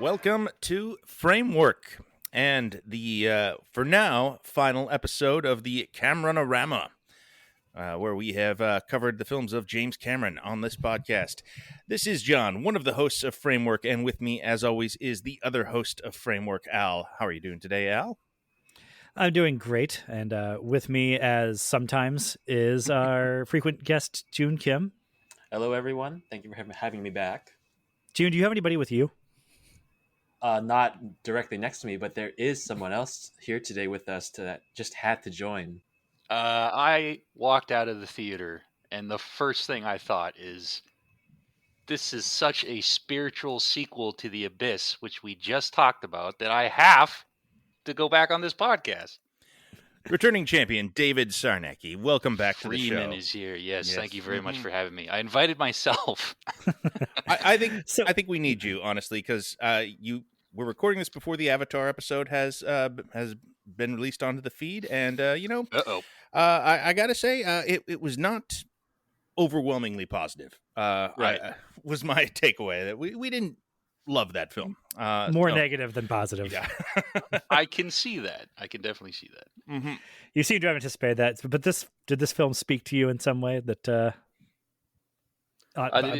Welcome to Framework and the, for now, final episode of the Cameron-A-Rama, where we have covered the films of James Cameron on this podcast. This is John, one of the hosts of Framework, and with me, as always, is the other host of Framework, Al. How are you doing today, Al? I'm doing great, and with me, as sometimes, is our frequent guest, Joon Kim. Hello, everyone. Thank you for having me back. Joon, do you have anybody with you? Not directly next to me, but there is someone else here today with us that just had to join. I walked out of the theater, and the first thing I thought is, this is such a spiritual sequel to The Abyss, which we just talked about, that I have to go back on this podcast. Returning champion David Sarnecki, welcome back to the show. Freeman is here. Yes, thank you very much for having me. I invited myself. I think we need you, honestly, because we're recording this before the Avatar episode has been released onto the feed, and I gotta say, it was not overwhelmingly positive. Right, was my takeaway that we didn't love that film. More negative than positive. Yeah. I can see that. I can definitely see that. Mm-hmm. You seem to have anticipated that, but did this film speak to you in some way that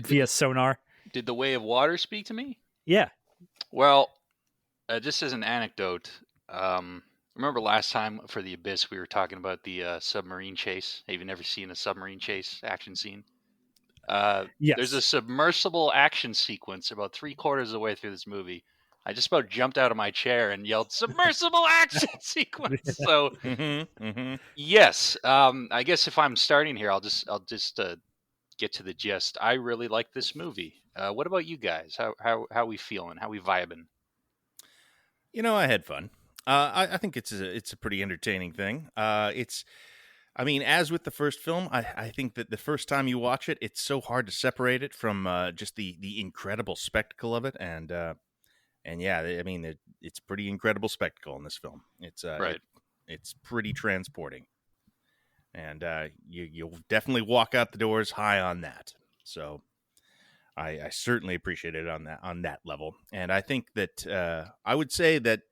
via sonar? Did The Way of Water speak to me? Yeah. Well, just as an anecdote, remember last time for The Abyss we were talking about the submarine chase? Have you never seen a submarine chase action scene? Yes. There's a submersible action sequence about 3/4 of the way through this movie. I just about jumped out of my chair and yelled, "Submersible action sequence!" So, yes, I guess if I'm starting here, I'll just get to the gist. I really like this movie. What about you guys? How we feeling? How we vibing? You know, I had fun. I think it's a pretty entertaining thing. As with the first film, I think that the first time you watch it, it's so hard to separate it from just the incredible spectacle of it, and it's pretty incredible spectacle in this film. It's right. It's pretty transporting, and you'll definitely walk out the doors high on that. So I certainly appreciate it on that level, and I think that I would say that,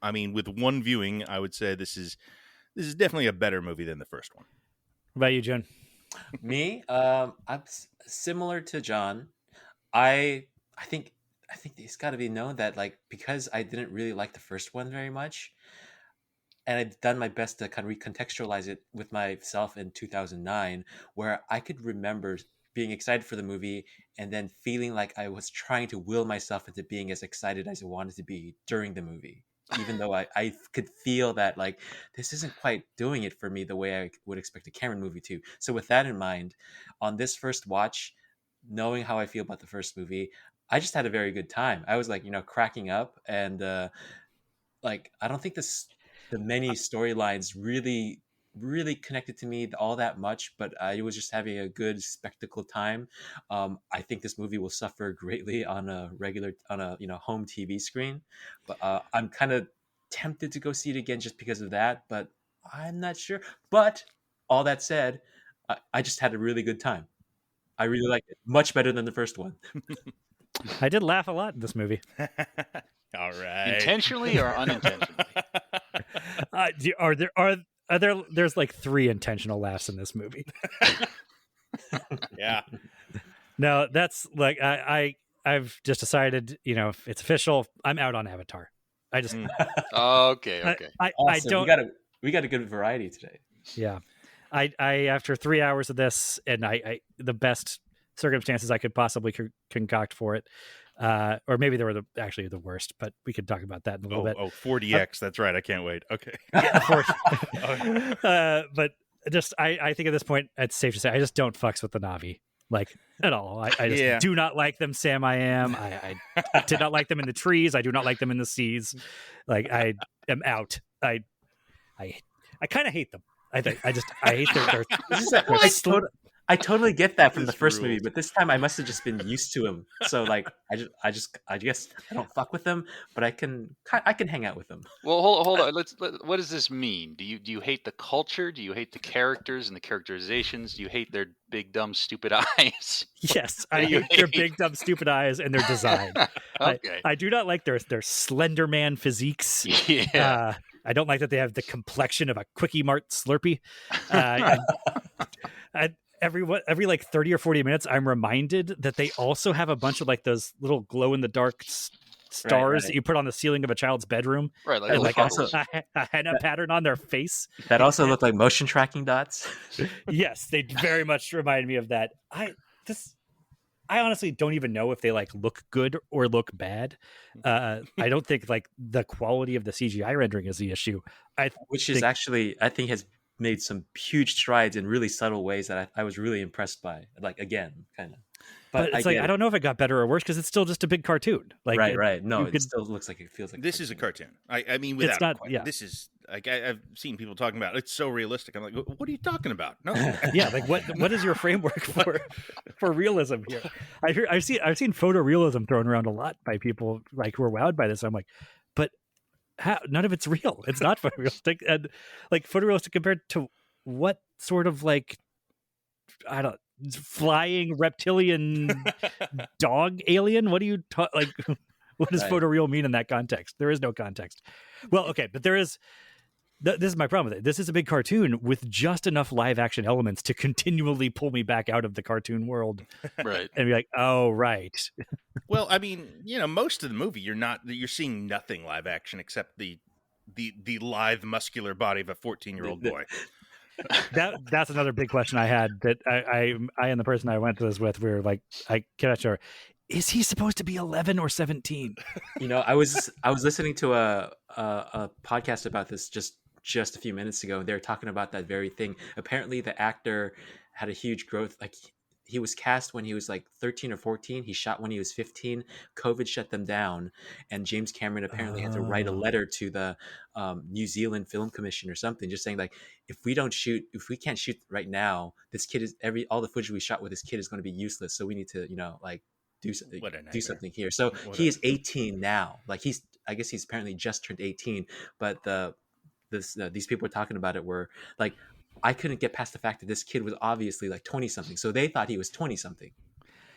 with one viewing, I would say this is definitely a better movie than the first one. What about you, Joon? Me, I'm similar to John. I think it's got to be known that, like, because I didn't really like the first one very much, and I've done my best to kind of recontextualize it with myself in 2009, where I could remember being excited for the movie and then feeling like I was trying to will myself into being as excited as I wanted to be during the movie. Even though I could feel that, like, this isn't quite doing it for me the way I would expect a Cameron movie to. So with that in mind, on this first watch, knowing how I feel about the first movie, I just had a very good time. I was, like, cracking up, and I don't think the many storylines really connected to me all that much, but I was just having a good spectacle time. I think this movie will suffer greatly on a home TV screen, but I'm kind of tempted to go see it again just because of that, but I'm not sure. But all that said, I just had a really good time. I really liked it, much better than the first one. I did laugh a lot in this movie. All right, intentionally or unintentionally? There's like 3 intentional laughs in this movie. Yeah. No, that's like I've just decided, if it's official, I'm out on Avatar. I just okay. Awesome. I don't. We got a good variety today. Yeah, I after 3 hours of this, and I the best circumstances I could possibly concoct for it. Or maybe they were actually the worst, but we could talk about that in a little bit. 4DX, that's right. I can't wait. Okay. But just, I think at this point, it's safe to say, I just don't fucks with the Na'vi, like, at all. I just do not like them, Sam I am. I did not like them in the trees. I do not like them in the seas. Like, I am out. I kind of hate them. I hate their I totally get that from the first movie, but this time I must have just been used to him. So, like, I guess I don't fuck with them, but I can hang out with them. Well, hold on. What does this mean? Do you hate the culture? Do you hate the characters and the characterizations? Do you hate their big dumb stupid eyes? Yes, I hate their big dumb stupid eyes and their design. Okay. I do not like their Slender Man physiques. Yeah. I don't like that they have the complexion of a Quickie Mart Slurpee. Every like 30 or 40 minutes, I'm reminded that they also have a bunch of like those little glow in the dark stars that you put on the ceiling of a child's bedroom. Right, And like also- a henna pattern on their face. That also look like motion tracking dots. Yes, they very much remind me of that. I honestly don't even know if they like look good or look bad. I don't think like the quality of the CGI rendering is the issue. Which is actually, I think, has made some huge strides in really subtle ways that I was really impressed by. Like, again, kind of. But it's like, I don't know if it got better or worse because it's still just a big cartoon. Like, right. No, it still looks like it feels like this is a cartoon. I mean, without it's not. question. This is like I've seen people talking about. It's so realistic. I'm like, what are you talking about? No. Yeah, like what is your framework for realism here? I've seen photorealism thrown around a lot by people like who are wowed by this. I'm like, but how? None of it's real. It's not photorealistic, and like photorealistic compared to what sort of like I don't. Flying reptilian dog alien? What do you like? What does photoreal mean in that context? There is no context. Well, okay, but there is. This is my problem with it. This is a big cartoon with just enough live action elements to continually pull me back out of the cartoon world, Right? And be like, oh, right. Well, I mean, most of the movie you're seeing nothing live action except the lithe muscular body of a 14-year-old boy. That's another big question I had that I and the person I went to this with, we were like, I cannot sure. Is he supposed to be 11 or 17? I was listening to a podcast about this just a few minutes ago. They were talking about that very thing. Apparently the actor had a huge growth. Like he was cast when he was like 13 or 14. He shot when he was 15. COVID shut them down. And James Cameron apparently had to write a letter to the New Zealand Film Commission or something, just saying like, if we can't shoot right now, this kid is all the footage we shot with this kid is going to be useless. So we need to, like do something here. So he is 18 now. Like I guess he's apparently just turned 18, but these people were talking about it were like, I couldn't get past the fact that this kid was obviously like 20 something. So they thought he was 20 something.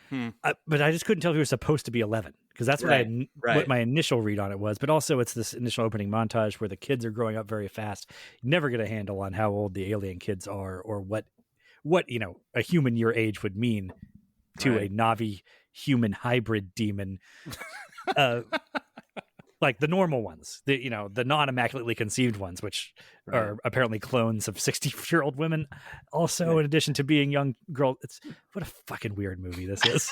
But I just couldn't tell if he was supposed to be 11 because that's what what my initial read on it was. But also it's this initial opening montage where the kids are growing up very fast. You never get a handle on how old the alien kids are or what a human your age would mean to a Na'vi human hybrid demon. Like the normal ones, the non-immaculately conceived ones, which are apparently clones of 60-year-old women. Also, in addition to being young girl, what a fucking weird movie this is.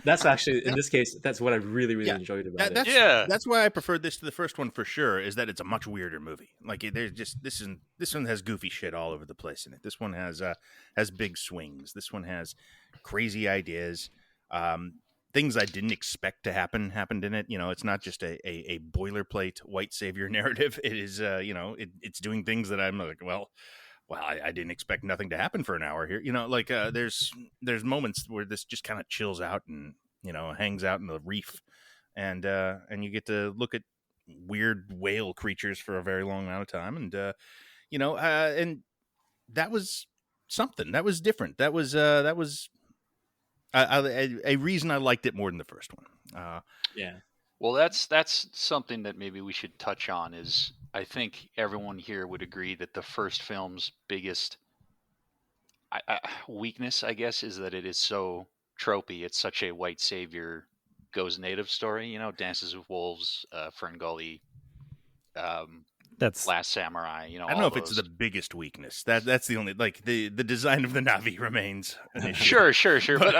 That's actually, in this case, that's what I really enjoyed about it. That's why I preferred this to the first one for sure. Is that it's a much weirder movie. Like there's just this one has goofy shit all over the place in it. This one has big swings. This one has crazy ideas. Things I didn't expect to happened in it. It's not just a boilerplate white savior narrative. It is, it's doing things that I'm like, well, I didn't expect nothing to happen for an hour here. There's moments where this just kind of chills out and, hangs out in the reef and you get to look at weird whale creatures for a very long amount of time. And, and that was something that was different. That was a reason I liked it more than the first one. Well, that's something that maybe we should touch on is I think everyone here would agree that the first film's biggest weakness, I guess, is that it is so tropey. It's such a white savior goes native story, Dances with Wolves, Ferngully, that's Last Samurai, I don't know if it's the biggest weakness. That's the only the design of the Na'vi remains an issue. Sure. But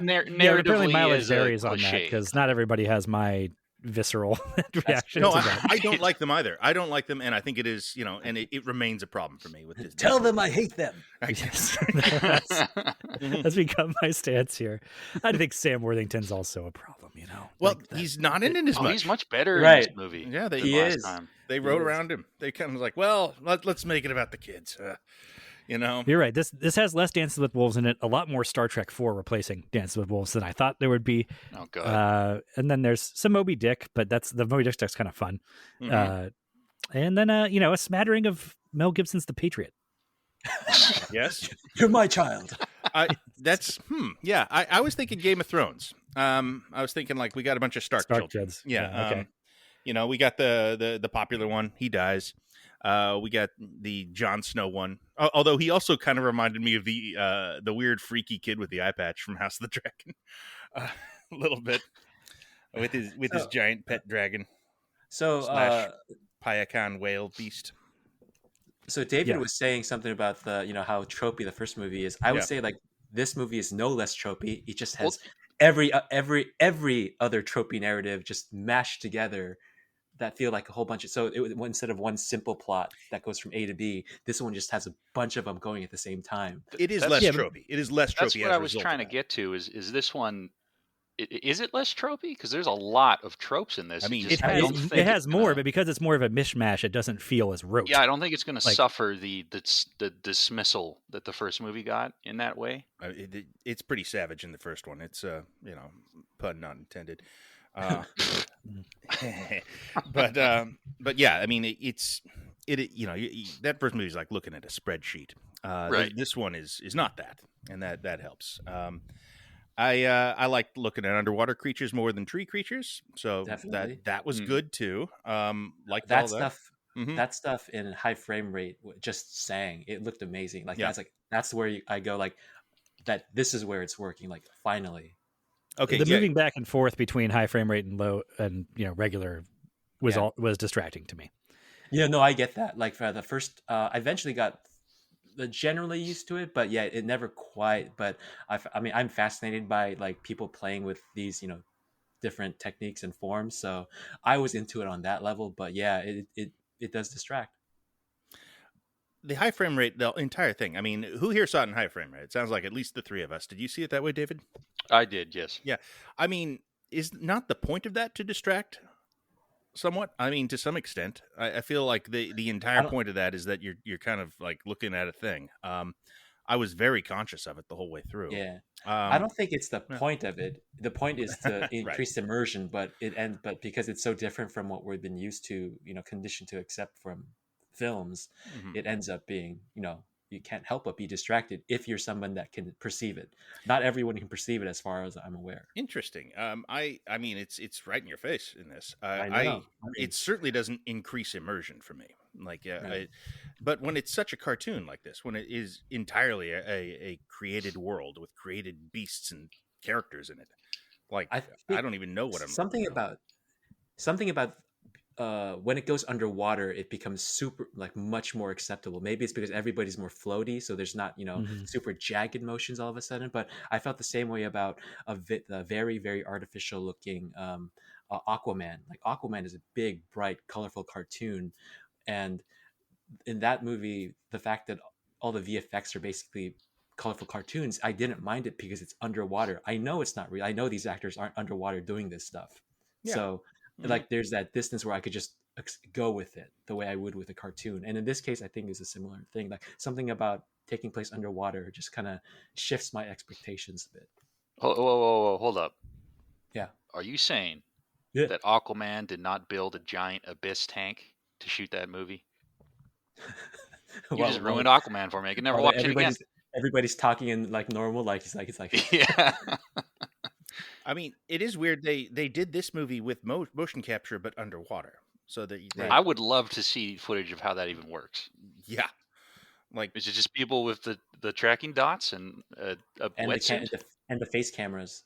narratively, apparently mileage is varies a on that cliche. because not everybody has my visceral reaction No, to that. I don't like them either. I don't like them, and I think it is, and it remains a problem for me with this. Tell them I hate them. Yes. That's become my stance here. I think Sam Worthington's also a problem, Well, he's not in it as much. He's much better in this movie. Yeah, he is. Time. They wrote around him. They kind of like, well, let's make it about the kids. You're right. This has less Dances with Wolves in it. A lot more Star Trek 4 replacing Dances with Wolves than I thought there would be. Oh god. And then there's some Moby Dick, but the Moby Dick stuff's kind of fun. Mm-hmm. And then a smattering of Mel Gibson's The Patriot. Yes, You're my child. I was thinking Game of Thrones. I was thinking like we got a bunch of Stark children. kids. Yeah. Okay. We got the popular one. He dies. We got the Jon Snow one. Although he also kind of reminded me of the weird freaky kid with the eye patch from House of the Dragon, a little bit with his giant pet dragon. So slash Payakan whale beast. So David was saying something about how tropey the first movie is. I would say like this movie is no less tropey. It just has every other tropey narrative just mashed together that feel like a whole bunch of. So instead of one simple plot that goes from A to B, this one just has a bunch of them going at the same time. It is less tropey. It is less tropey. That's what I was trying to get to. Is this one? Is it less tropey? Because there's a lot of tropes in this. I mean, it has more, but because it's more of a mishmash, it doesn't feel as rote. Yeah, I don't think it's going to suffer the dismissal that the first movie got in that way. It's pretty savage in the first one. It's pun not intended. But yeah, I mean, that first movie is like looking at a spreadsheet. Right. This one is not that, and that helps. I liked looking at underwater creatures more than tree creatures, so that was good too. Like that all stuff. Mm-hmm. That stuff in high frame rate just sang. It looked amazing. Like that's where I go like that. This is where it's working. Like finally. Okay. The moving back and forth between high frame rate and low and regular was distracting to me. Yeah, no, I get that. Like for the first, I eventually got generally used to it, but yeah, it never quite. But I mean, I'm fascinated by like people playing with these, different techniques and forms. So I was into it on that level. But yeah, it does distract. The high frame rate, the entire thing. I mean, who here saw it in high frame rate? It sounds like at least the three of us. Did you see it that way, David? I did, yes. Yeah. I mean, is not the point of that to distract somewhat? I mean, to some extent. I feel like the entire point of that is that you're kind of like looking at a thing. I was very conscious of it the whole way through. Yeah. I don't think it's the point of it. The point is to increase immersion, but because it's so different from what we've been used to, conditioned to accept from films, it ends up being, you can't help but be distracted if you're someone that can perceive it. Not everyone can perceive it, as far as I'm aware. Interesting. I mean, it's right in your face in this. I know. It certainly doesn't increase immersion for me. Like, but when it's such a cartoon like this, when it is entirely a created world with created beasts and characters in it, like I don't even know what I'm. Something about when it goes underwater, it becomes much more acceptable. Maybe it's because everybody's more floaty, so there's not super jagged motions all of a sudden. But I felt the same way about the very, very artificial looking Aquaman. Like Aquaman is a big, bright, colorful cartoon, and in that movie, the fact that all the VFX are basically colorful cartoons, I didn't mind it because it's underwater. I know it's not real. I know these actors aren't underwater doing this stuff. Yeah. So like there's that distance where I could just go with it the way I would with a cartoon. And in this case, I think is a similar thing. Like something about taking place underwater just kind of shifts my expectations a bit. Whoa, hold up. Yeah. Are you saying that Aquaman did not build a giant abyss tank to shoot that movie? You just ruined Aquaman for me. I can never watch it again. Everybody's talking in like normal, like it's like yeah. I mean, it is weird. They did this movie with motion capture, but underwater. So that I would love to see footage of how that even works. Yeah, like is it just people with the tracking dots and a wetsuit and the face cameras?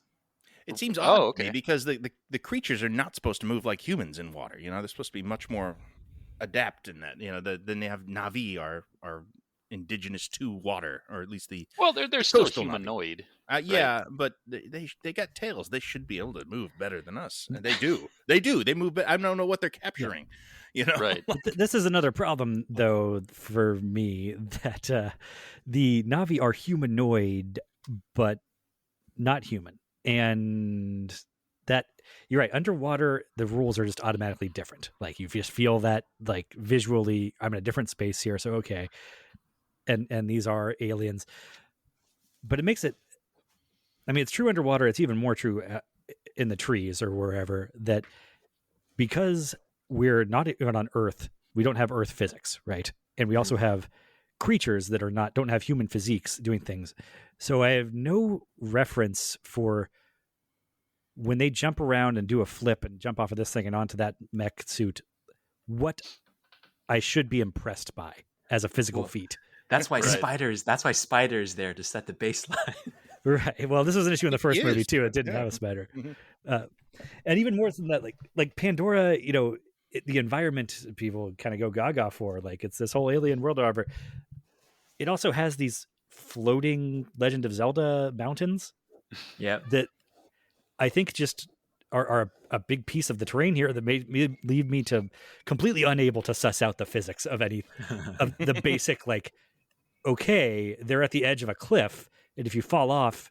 It seems odd to me because the creatures are not supposed to move like humans in water. They're supposed to be much more adept in that. The Na'vi are indigenous to water, or at least they're still humanoid. Yeah, but they got tails. They should be able to move better than us. And they do. They move. I don't know what they're capturing. Right. This is another problem, though, for me, that the Na'vi are humanoid, but not human, and that you're right. Underwater, the rules are just automatically different. Like you just feel that, like visually, I'm in a different space here, so okay. And these are aliens, but it makes it. I mean, it's true underwater. It's even more true in the trees or wherever, that because we're not even on Earth, we don't have Earth physics, right? And we also have creatures that don't have human physiques doing things. So I have no reference for when they jump around and do a flip and jump off of this thing and onto that mech suit, what I should be impressed by as a physical feat. That's why Right. Spider's there to set the baseline. Right. Well, this was an issue in the first It movie is. too. It didn't Yeah. have a spider. Mhm. And even more than that, like Pandora, the environment people kind of go gaga for, like it's this whole alien world or whatever. It also has these floating Legend of Zelda mountains Yeah. that I think just are a big piece of the terrain here that leave me to completely unable to suss out the physics of any of the basic, like, okay, they're at the edge of a cliff, and if you fall off,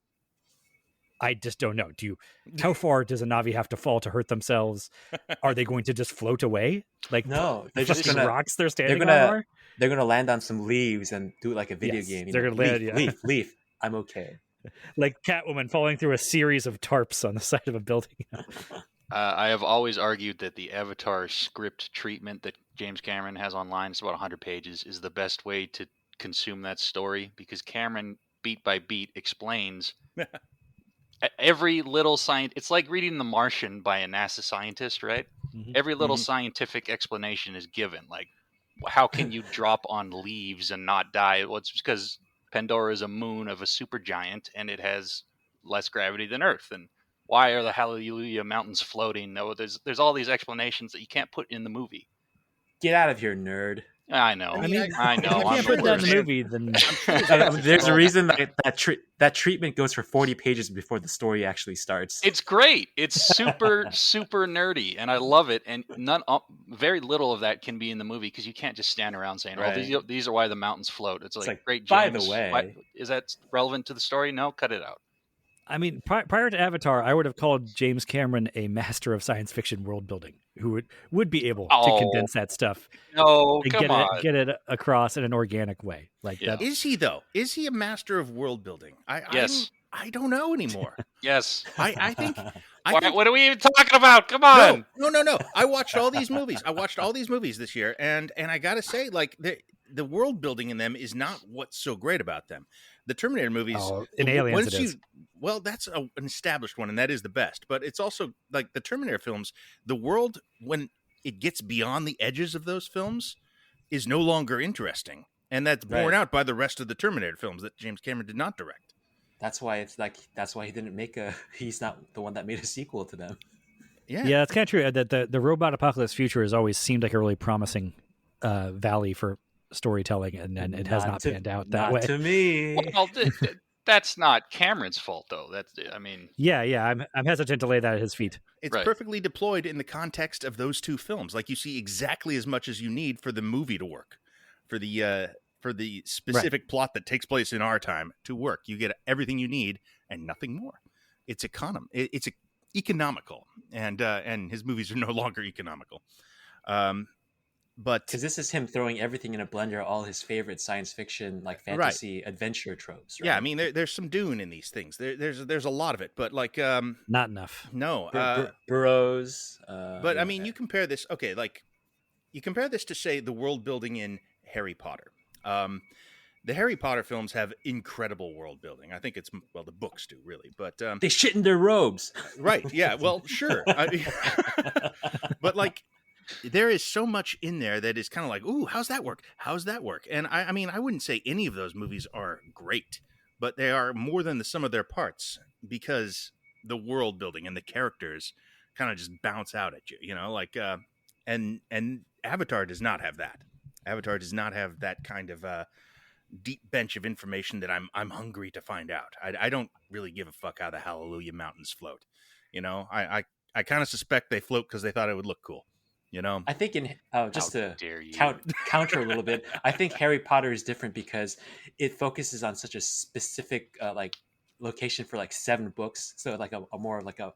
I just don't know. How far does a Navi have to fall to hurt themselves? Are they going to just float away? Like, No, they're just fucking gonna rocks they're standing gonna- on are? they're gonna land on some leaves and do it like a video Yes, game. they're gonna land, yeah. Leaf. I'm okay. Like Catwoman falling through a series of tarps on the side of a building. I have always argued that the Avatar script treatment that James Cameron has online, it's about 100 pages, is the best way to consume that story, because Cameron, beat by beat, explains every little science. It's like reading The Martian by a NASA scientist, right? Mhm. Every little scientific explanation is given. Like, how can you drop on leaves and not die? Well, it's because Pandora is a moon of a supergiant, and it has less gravity than Earth. And why are the Hallelujah Mountains floating? No, there's all these explanations that you can't put in the movie. Get out of here, nerd. I know. I mean, I If know. you I'm can't the put that in worst. the movie, then There's a reason that treatment goes for 40 pages before the story actually starts. It's great. It's super, super nerdy, and I love it. And very little of that can be in the movie, because you can't just stand around saying, Right. "Oh, these are why the mountains float." It's like, great. by the James, way- is that relevant to the story? No, cut it out. I mean, prior to Avatar, I would have called James Cameron a master of science fiction world building, who would be able to Oh. condense that stuff No, and come on. get it across in an organic way. Like Yeah. that. Is he though? Is he a master of world building? Yes. I don't know anymore. Yes. I think. What are we even talking about? Come on. No. I watched all these movies. This year, and I gotta say, like the world building in them is not what's so great about them. The Terminator movies, In Aliens, once it is. well, that's an established one, and that is the best. But it's also like the Terminator films. The world, when it gets beyond the edges of those films, is no longer interesting, and that's borne Right. out by the rest of the Terminator films that James Cameron did not direct. That's why he didn't make he's not the one that made a sequel to them. Yeah, it's kind of true that the robot apocalypse future has always seemed like a really promising valley for storytelling, and it has not panned out that way. Not to me. Well, that's not Cameron's fault, though. Yeah, I'm hesitant to lay that at his feet. It's Right. perfectly deployed in the context of those two films. Like, you see exactly as much as you need for the movie to work, for the specific plot that takes place in our time to work. You get everything you need and nothing more. It's economical, and his movies are no longer economical. But Because this is him throwing everything in a blender, all his favorite science fiction, like fantasy adventure tropes. Right? yeah, I mean, there's some Dune in these things. There's a lot of it, but like Not enough. no. Burroughs. But I mean, you compare this. Okay, like you compare this to, say, the world building in Harry Potter. The Harry Potter films have incredible world building. I think the books do, really, but they shit in their robes. right, yeah, well, sure, but like there is so much in there that is kind of like, ooh, how's that work? And I mean, I wouldn't say any of those movies are great, but they are more than the sum of their parts, because the world building and the characters kind of just bounce out at you, like and Avatar does not have that. Avatar does not have that kind of deep bench of information that I'm hungry to find out. I don't really give a fuck how the Hallelujah Mountains float. I kind of suspect they float because they thought it would look cool. I think just How to dare you. counter a little bit, I think Harry Potter is different because it focuses on such a specific like location for like 7 books. So like a more of like a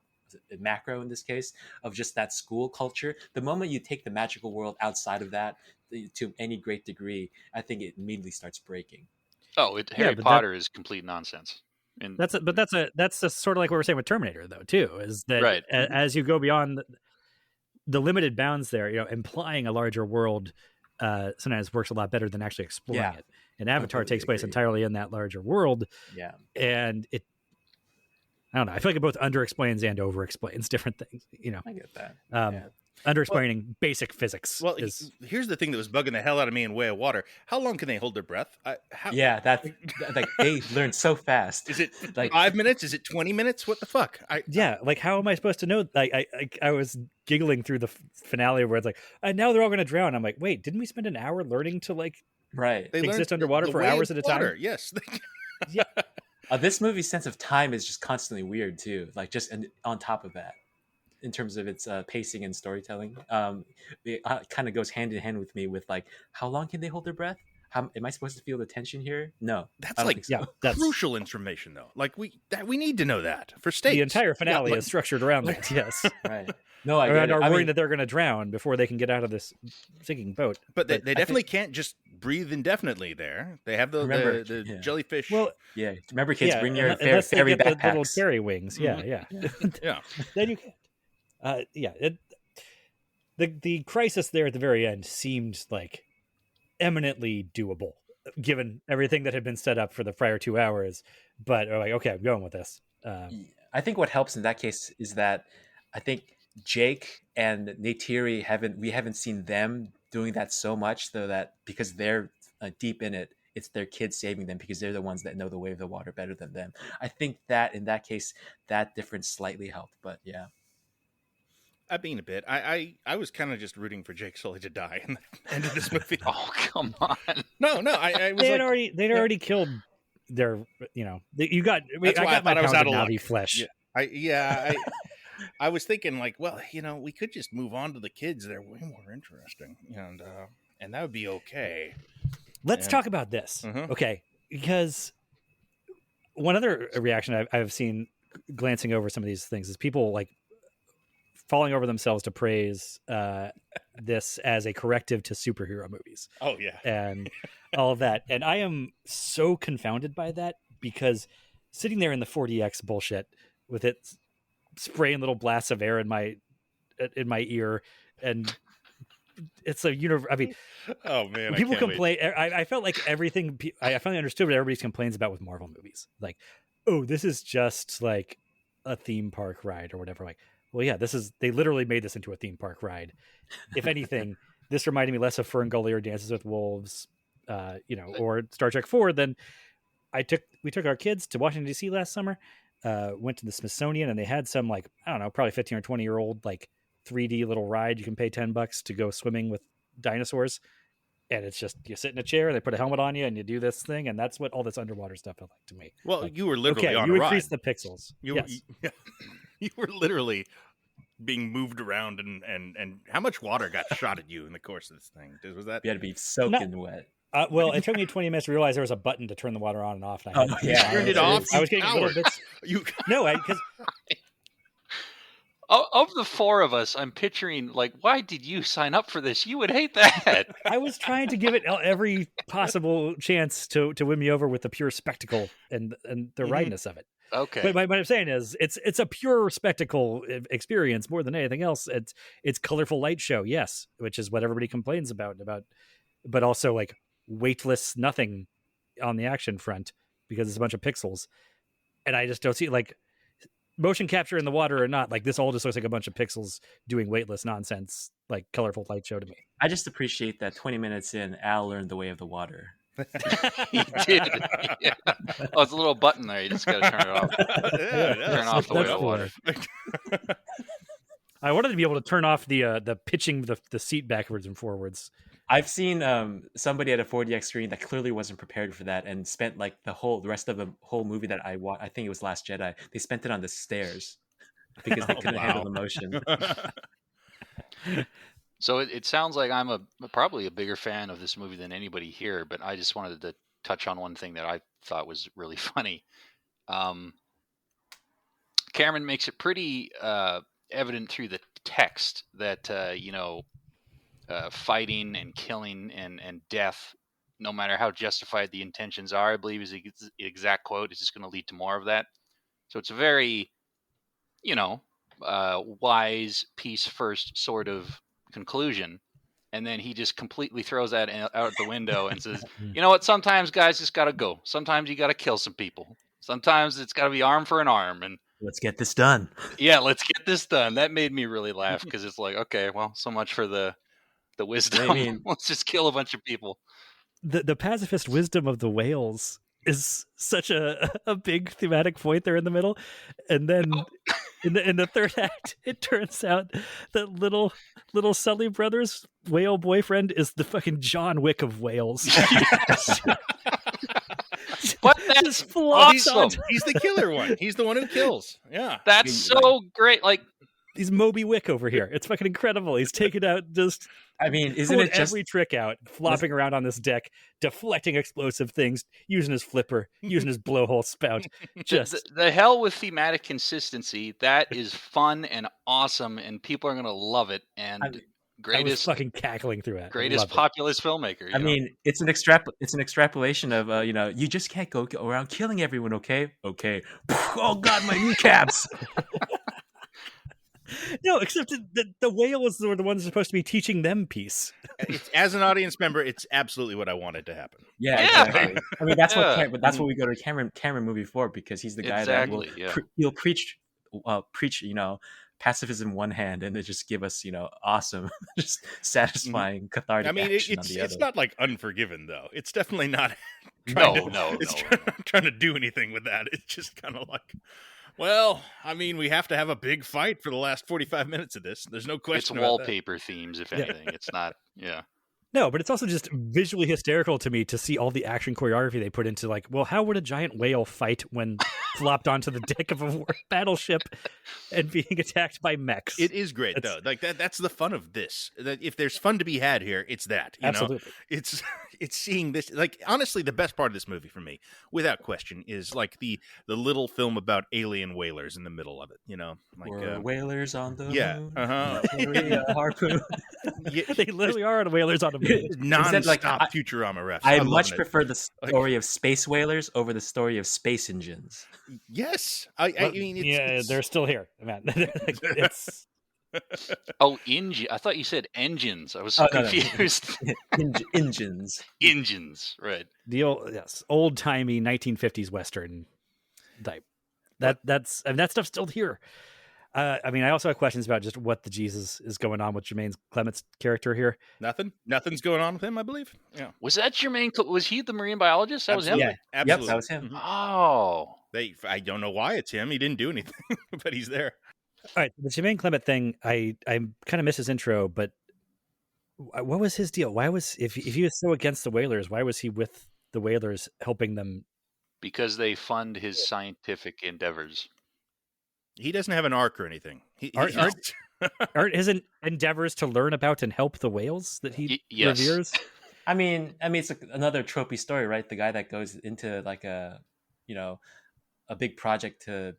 macro in this case of just that school culture. The moment you take the magical world outside of that to any great degree, I think it immediately starts breaking. Oh, Harry but Potter is complete nonsense. And That's sort of like what we're saying with Terminator, though, too, is that Right. As you go beyond the limited bounds there, implying a larger world sometimes works a lot better than actually exploring Yeah. it. And Avatar Completely takes place agree. entirely in that larger world, Yeah. and I don't know. I feel like it both under-explains and over-explains different things. I get that. Under-explaining basic physics. Well, here's the thing that was bugging the hell out of me in Way of Water. How long can they hold their breath? That's like they learn so fast. Is it like 5 minutes? Is it 20 minutes? What the fuck? Like how am I supposed to know? I was giggling through the finale where it's like, now they're all going to drown. I'm like, wait, didn't we spend an hour learning to like exist underwater for hours at a time? Yes. Yeah. This movie's sense of time is just constantly weird too. Like just on top of that, in terms of its pacing and storytelling, it kind of goes hand in hand with me with like, how long can they hold their breath? How am I supposed to feel the tension here? No, that's like that's crucial information though. Like we need to know that for stakes. The entire finale is structured around that. Yes, right. No, I are worrying that they're going to drown before they can get out of this sinking boat. But they definitely can't just breathe indefinitely there. They have the jellyfish. Well, yeah. Remember, kids, bring your fairy backpacks. The little fairy wings. Mm-hmm. Yeah. Then you can. The crisis there at the very end seemed like eminently doable, given everything that had been set up for the prior 2 hours. But like, okay, I'm going with this. I think what helps in that case is that I think Jake and Neytiri haven't seen them doing that so much, though, that because they're deep in it, it's their kids saving them because they're the ones that know the way of the water better than them. I think that in that case, that difference slightly helped, but yeah. I mean, a bit. I was kind of just rooting for Jake Sully to die in the end of this movie. Oh, come on! No. I was they'd already killed their. You got. I got my pound of Navi flesh. Yeah. I was thinking like, well, we could just move on to the kids. They're way more interesting, and that would be okay. Let's talk about this, okay? Because one other reaction I've seen glancing over some of these things is people like falling over themselves to praise this as a corrective to superhero movies. Oh yeah, and all of that. And I am so confounded by that because sitting there in the 4DX bullshit with it spraying little blasts of air in my ear, and it's a universe. I mean, oh man, people complain. I felt like everything. I finally understood what everybody complains about with Marvel movies. Like, oh, this is just like a theme park ride or whatever. Like, well, yeah, they literally made this into a theme park ride. If anything, this reminded me less of Fern Gully or Dances with Wolves, or Star Trek 4 than we took our kids to Washington D.C. last summer. Went to the Smithsonian and they had some like, I don't know, probably 15 or 20-year-old like 3D little ride. You can pay $10 to go swimming with dinosaurs. And it's just, you sit in a chair, they put a helmet on you and you do this thing. And that's what all this underwater stuff felt like to me. Well, like, you were literally on you a ride. increase the pixels. You were literally being moved around and how much water got shot at you in the course of this thing? Was that? You had to be soaking wet. Well, it took me 20 minutes to realize there was a button to turn the water on and off. And you turned it off. I was getting little bits. Because of the four of us, I'm picturing like, why did you sign up for this? You would hate that. I was trying to give it every possible chance to win me over with the pure spectacle and the rightness of it. Okay, but what I'm saying is, it's a pure spectacle experience more than anything else. It's colorful light show, yes, which is what everybody complains about, but also like weightless nothing on the action front because it's a bunch of pixels, and I just don't see like motion capture in the water or not. Like this all just looks like a bunch of pixels doing weightless nonsense, like colorful light show to me. I just appreciate that 20 minutes in, Al learned the way of the water. He did. Yeah. Oh, it's a little button there. You just got to turn it off. Turn off the way of the water. I wanted to be able to turn off the pitching the seat backwards and forwards. I've seen somebody at a 4DX screen that clearly wasn't prepared for that and spent like the rest of the whole movie that I watched. I think it was Last Jedi. They spent it on the stairs because they couldn't handle the motion. So it sounds like I'm probably a bigger fan of this movie than anybody here, but I just wanted to touch on one thing that I thought was really funny. Cameron makes it pretty evident through the text that fighting and killing and death, no matter how justified the intentions are, I believe is the exact quote, is just going to lead to more of that. So it's a very, wise peace first sort of conclusion. And then he just completely throws that out the window and says, you know what? Sometimes guys just got to go. Sometimes you got to kill some people. Sometimes it's got to be arm for an arm. And let's get this done. Yeah, let's get this done. That made me really laugh because it's like, okay, well, so much for the wisdom. I mean- Let's just kill a bunch of people. The pacifist wisdom of the whales is such a big thematic point there in the middle, and then in the third act, it turns out that little Sully Brothers whale boyfriend is the fucking John Wick of whales. But that's Just flops awesome. onto- He's the killer one. He's the one who kills. Yeah. That's so great. Like, He's Moby Wick over here. It's fucking incredible. He's taking out just I mean, isn't pulling it just every trick out, flopping around on this deck, deflecting explosive things, using his flipper, using his blowhole spout. Just the hell with thematic consistency. That is fun and awesome, and people are going to love it. And I mean, I was greatest fucking cackling through it. greatest Loved it. populist filmmaker. I mean, it's an extrapolation of you just can't go around killing everyone, okay? Okay. Oh God, my kneecaps. No, except the whales were the ones supposed to be teaching them peace. As an audience member, it's absolutely what I wanted to happen. Yeah, Yeah. exactly. I mean, that's Yeah. what we go to Cameron movie for, because he's the guy that will Exactly, yeah. he'll preach pacifism one hand, and then just give us awesome, just satisfying, cathartic I mean, action it's on the it's other. not like Unforgiven though. It's definitely not. No. trying to do anything with that. It's just kind of like, well, I mean, we have to have a big fight for the last 45 minutes of this. There's no It's question. about that. wallpaper themes, if anything. It's not. Yeah. No, but it's also just visually hysterical to me to see all the action choreography they put into, like, well, how would a giant whale fight when flopped onto the deck of a battleship and being attacked by mechs? It is great It's- though. Like that's the fun of this. That if there's fun to be had here, it's that. You know? Absolutely. It's seeing this. Like honestly, the best part of this movie for me, without question, is like the little film about alien whalers in the middle of it. You know, like We're whalers on the yeah, moon. uh-huh. Carry a harpoon. They literally are on whalers on a moon. non-stop like, Futurama refs. I I'm much loving it. prefer the story of space whalers over the story of space engines. Yes, I mean, it's, they're still here, man. It's Oh, I thought you said engines. I was so Oh, no. confused. Engines. Engines, right? the old timey 1950s Western type. That's that stuff's still here. I mean, I also have questions about just what the Jesus is going on with Jermaine Clement's character here. nothing's going on with him. I believe. Yeah, Was that Jermaine? Was he the marine biologist? That was him. Yeah. absolutely. Yep, that was him. Mhm. Oh, I don't know why it's him. He didn't do anything, but he's there. All right, the Jermaine Clement thing, I kind of miss his intro, but what was his deal? Why was if he was so against the whalers, why was he with the whalers helping them? because they fund his scientific endeavors. He doesn't have an arc or anything. Aren't his endeavors to learn about and help the whales that he Yes. reveres? I mean, it's like another tropey story, right? The guy that goes into like a big project to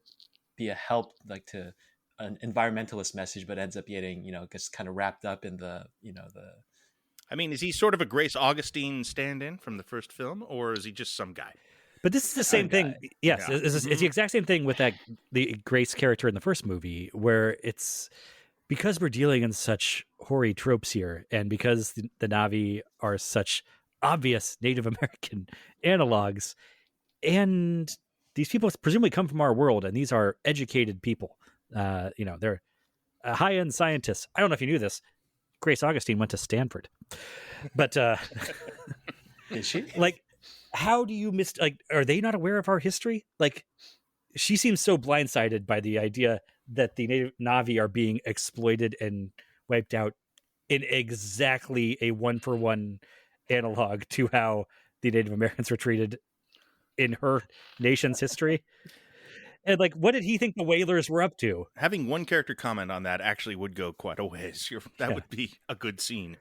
be a help, like to an environmentalist message, but ends up getting, gets kind of wrapped up in the. I mean, is he sort of a Grace Augustine stand-in from the first film, or is he just some guy? But this is the same thing. guy. Yes, Yeah. it's the exact same thing with the Grace character in the first movie, where it's because we're dealing in such hoary tropes here, and because the Na'vi are such obvious Native American analogs, and these people presumably come from our world, and these are educated people. They're high-end scientists. I don't know if you knew this. Grace Augustine went to Stanford, but Is she? like, how do you are they not aware of our history? Like, she seems so blindsided by the idea that the native Na'vi are being exploited and wiped out in exactly a 1-for-1 analog to how the Native Americans were treated in her nation's history. And like, what did he think the whalers were up to? Having one character comment on that actually would go quite a ways. That would be a good scene.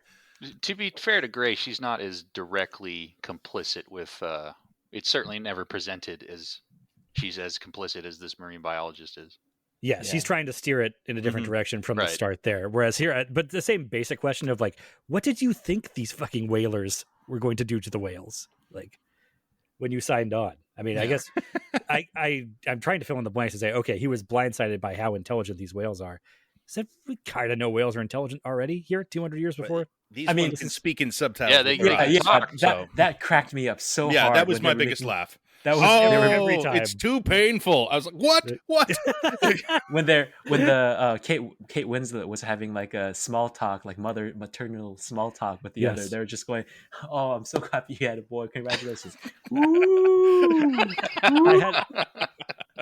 To be fair to Grace, she's not as directly complicit with. It's certainly never presented as she's as complicit as this marine biologist is. Yes, he's trying to steer it in a different direction from the Right. start there. Whereas here, but the same basic question of like, what did you think these fucking whalers were going to do to the whales? Like, when you signed on. I mean, I guess I'm trying to fill in the blanks and say, okay, he was blindsided by how intelligent these whales are. Said we kind of know whales are intelligent already here 200 years before. These ones can speak in subtitles. Yeah, they- with their yeah, eyes, yeah, so- that cracked me up so hard. yeah, that was when my they were biggest making- laugh. That was every time. It's too painful. I was like, what? when the Kate Winslet was having like a small talk, like maternal small talk with the other, they were just going, "Oh, I'm so happy you had a boy. Congratulations."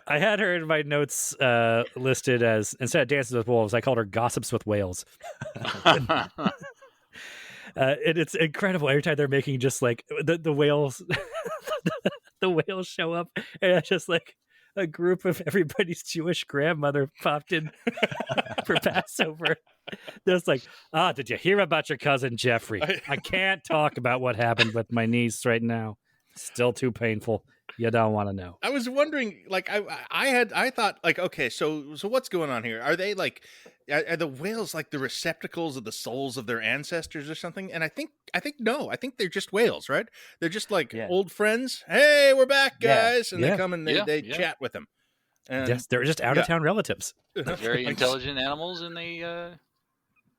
I had her in my notes listed as, instead of Dances with Wolves, I called her Gossips with Whales. It's incredible every time they're making just like the whales. The whales show up, and it's just like a group of everybody's Jewish grandmother popped in for Passover. There's like, did you hear about your cousin Jeffrey? I can't talk about what happened with my niece right now. Still too painful. You don't want to know. I was wondering, like, I thought, like, okay, so what's going on here? Are they like, are the whales like the receptacles of the souls of their ancestors or something? And I think no, I think they're just whales, right? They're just like old friends. Hey, we're back, guys, and they come and they chat with them. And, yes, they're just out of town relatives. Very intelligent animals, and they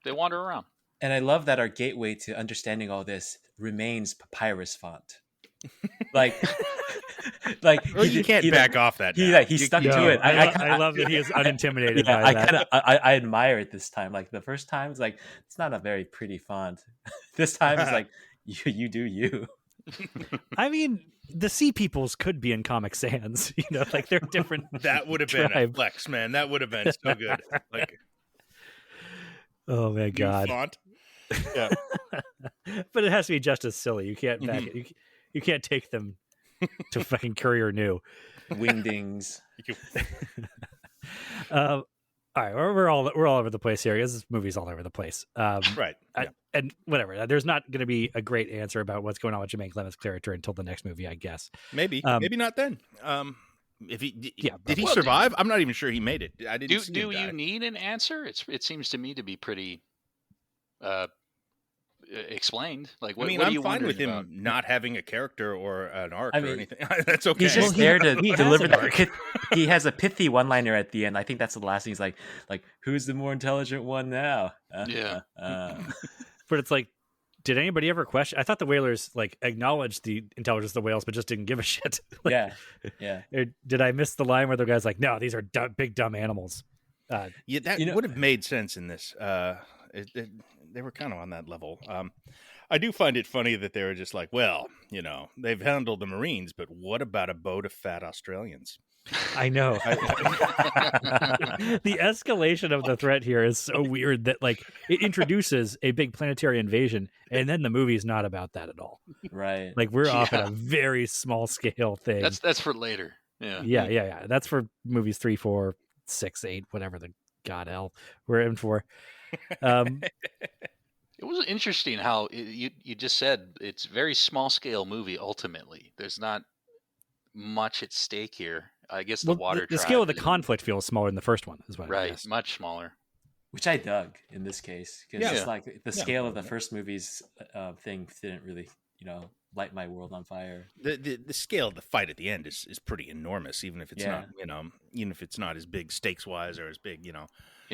wander around. And I love that our gateway to understanding all this remains papyrus font. Like well, you can't back off that. He stuck to it. I love that he is unintimidated by that. I admire it this time. Like the first time, it's like it's not a very pretty font. This time, it's like you do you. I mean, the Sea Peoples could be in Comic Sans. You know, like they're different. That would have been a flex, man. That would have been so good. Like, oh my god. Font. Yeah. But it has to be just as silly. You can't back it. You can't take them to fucking Courier New. Wingdings. All right, we're all over the place here. This movie's all over the place. Right. Yeah. And whatever. There's not going to be a great answer about what's going on with Jermaine Clement's character until the next movie, I guess. Maybe not then. If he did he survive? I'm not even sure he made it. I didn't. Do you need an answer? It seems to me to be pretty explained. Like, what, I'm fine with him about? Not having a character or an arc or anything. That's okay. He's just there to deliver the arc. He has a pithy one-liner at the end. I think that's the last thing. He's like, who's the more intelligent one now? But it's like, did anybody ever question? I thought the whalers like acknowledged the intelligence of the whales, but just didn't give a shit. Yeah. Did I miss the line where the guy's like, no, these are big dumb animals? That would have made sense in this. They were kind of on that level. I do find it funny that they were just like, well, they've handled the Marines, but what about a boat of fat Australians? I know. The escalation of the threat here is so weird that like it introduces a big planetary invasion, and then the movie's not about that at all. Right. Like we're off at a very small scale thing. That's for later. Yeah. Yeah. That's for movies 3, 4, 6, 8, whatever the god hell we're in for. It was interesting how you just said it's a very small scale movie. Ultimately, there's not much at stake here. I guess the scale of the conflict feels smaller than the first one, is what I guess. Much smaller, which I dug in this case because it's like the scale of the first movie's thing didn't really light my world on fire. The scale of the fight at the end is pretty enormous, even if it's not even if it's not as big stakes wise or as big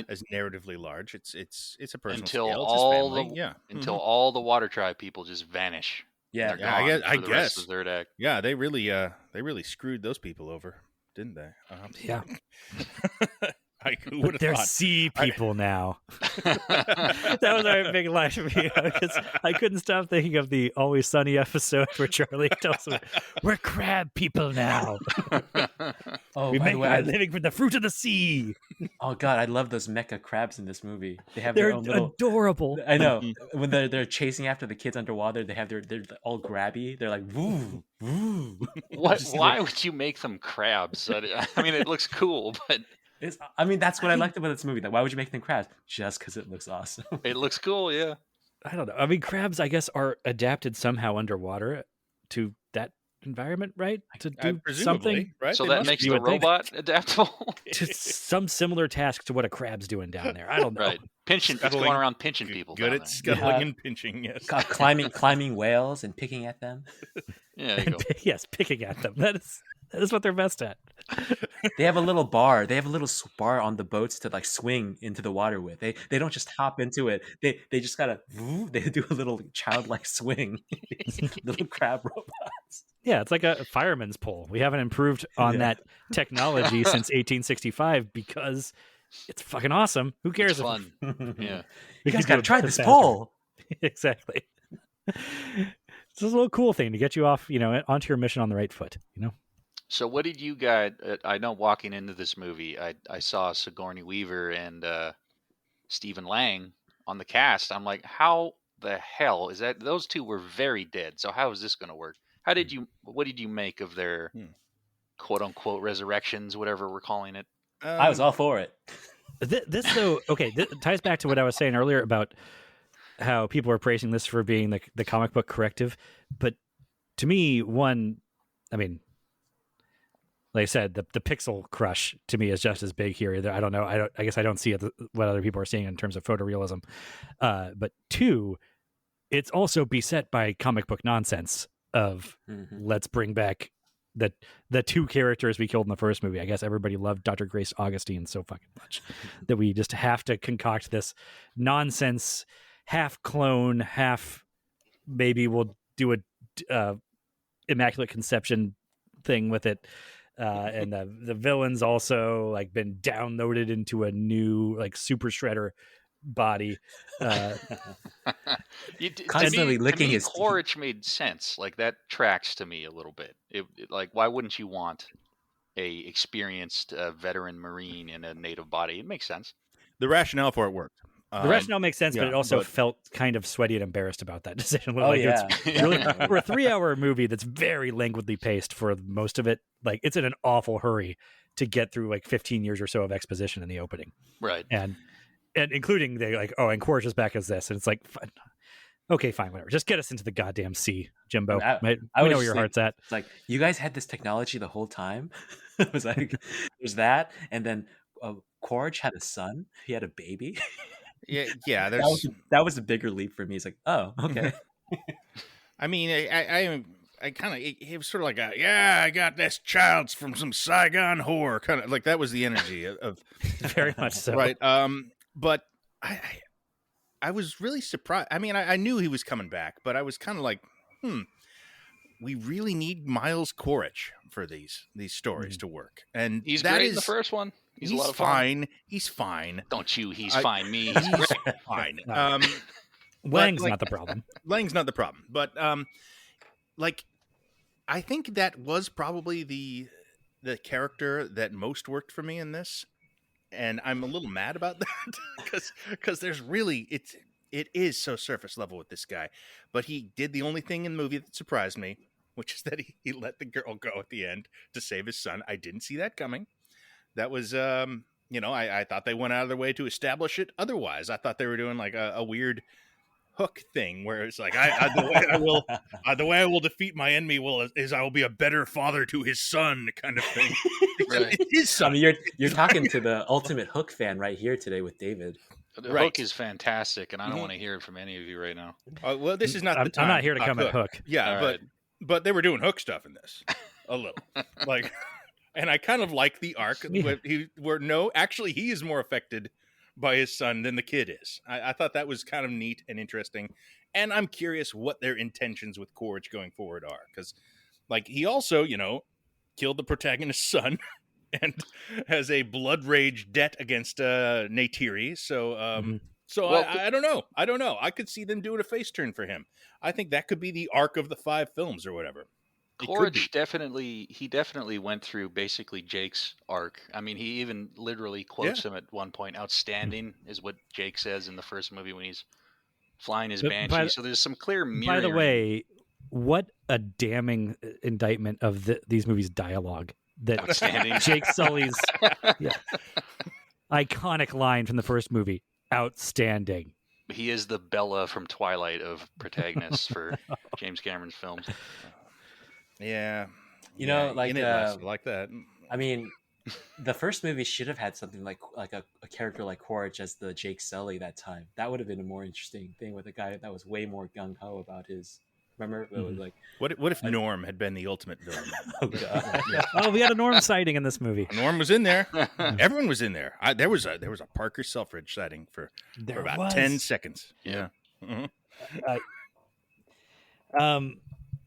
as narratively large. It's a personal scale. Until all the Water Tribe people just vanish. Yeah, I guess. Rest of the third act. Yeah, they really screwed those people over, didn't they? Yeah. But they're sea people now. That was a big line for me because I couldn't stop thinking of the Always Sunny episode where Charlie tells them, "We're crab people now. We make our living from the fruit of the sea." Oh God, I love those mecha crabs in this movie. They're their own little... adorable. I know when they're chasing after the kids underwater, they're all grabby. They're like woo woo. Why would you make them crabs? I mean, it looks cool, but. That's what I liked about this movie. Why would you make them crabs? Just because it looks awesome. It looks cool, yeah. I don't know. I mean, crabs, I guess, are adapted somehow underwater to that environment, right? To do something, right? So that makes the robot adaptable to some similar task to what a crab's doing down there. I don't know. Right, pinching. It's going around pinching people. Good at scuttling and pinching. Yes, climbing whales and picking at them. Yeah, there you go. Yes, picking at them. That is what they're best at. They have a little bar. They have a little bar on the boats to like swing into the water with. They don't just hop into it. They just gotta. They do a little childlike swing. These little crab robots. Yeah, it's like a fireman's pole. We haven't improved on that technology since 1865 because it's fucking awesome. Who cares? It's fun. Yeah. You guys gotta try this pole. Exactly. It's just a little cool thing to get you off, onto your mission on the right foot, So what did you guys? I know walking into this movie, I saw Sigourney Weaver and Stephen Lang on the cast. I'm like, how the hell is that? Those two were very dead. So how is this going to work? What did you make of their quote unquote resurrections, whatever we're calling it? I was all for it. This though, okay, this ties back to what I was saying earlier about how people are praising this for being the comic book corrective. But to me, I mean, like I said, the pixel crush to me is just as big here. Either I don't know. I guess I don't see what other people are seeing in terms of photorealism. But two, it's also beset by comic book nonsense of let's bring back the two characters we killed in the first movie. I guess everybody loved Dr. Grace Augustine so fucking much that we just have to concoct this nonsense, half clone, half maybe we'll do a immaculate conception thing with it. And the villain's also like been downloaded into a new like super shredder body. Constantly licking his Quaritch made sense. Like that tracks to me a little bit. Like why wouldn't you want a experienced veteran Marine in a native body? It makes sense. The rationale for it worked. The rationale makes sense, but it also felt kind of sweaty and embarrassed about that decision. It's really, for a 3-hour movie that's very languidly paced for most of it, like it's in an awful hurry to get through like 15 years or so of exposition in the opening. Right. And including and Quaritch is back as this. And it's like, okay, fine, whatever. Just get us into the goddamn sea, Jimbo. I know where your heart's at. It's like, you guys had this technology the whole time? It was like, there's that. And then Quaritch had a son. He had a baby. Yeah. That was a bigger leap for me. It's like, oh, okay. I mean, I kind of, it was sort of like, I got this child from some Saigon whore, kind of like that was the energy of very much so, right? But I was really surprised. I mean, I knew he was coming back, but I was kind of like, we really need Miles Quaritch for these stories to work, and he's great in the first one. He's a lot of fine. He's fine. Don't you? He's fine. Me. He's fine. Lang's not the problem. Lang's not the problem. But like, I think that was probably the character that most worked for me in this, and I'm a little mad about that because there's really it is so surface level with this guy, but he did the only thing in the movie that surprised me, which is that he let the girl go at the end to save his son. I didn't see that coming. That was, I thought they went out of their way to establish it. Otherwise, I thought they were doing like a weird hook thing where it's like, the way I will defeat my enemy is I will be a better father to his son, kind of thing. Right. His son. I mean, you're talking to the ultimate Hook fan right here today with David. The Hook is fantastic, and I don't want to hear it from any of you right now. Well, this is not the time. I'm not here to come at Hook. Yeah, but they were doing Hook stuff in this a little, like. And I kind of like the arc actually he is more affected by his son than the kid is. I thought that was kind of neat and interesting. And I'm curious what their intentions with Quaritch going forward are. Because, like, he also, killed the protagonist's son and has a blood rage debt against Neytiri. So, I don't know. I could see them doing a face turn for him. I think that could be the arc of the 5 films or whatever. Quaritch definitely went through basically Jake's arc. I mean, he even literally quotes him at one point. Outstanding is what Jake says in the first movie when he's flying his Banshee. So there's some clear mirroring. By the way, what a damning indictment of these movies' dialogue. That Outstanding. Jake Sully's iconic line from the first movie. Outstanding. He is the Bella from Twilight of protagonists for James Cameron's films. Yeah, like that. I mean, the first movie should have had something like a character like Quaritch as the Jake Sully that time. That would have been a more interesting thing with a guy that was way more gung ho about his Remember? It was like, What if Norm had been the ultimate villain? oh god. Oh, we had a Norm sighting in this movie. Norm was in there. Everyone was in there. There was a Parker Selfridge sighting for about 10 seconds. Yeah. Mm-hmm.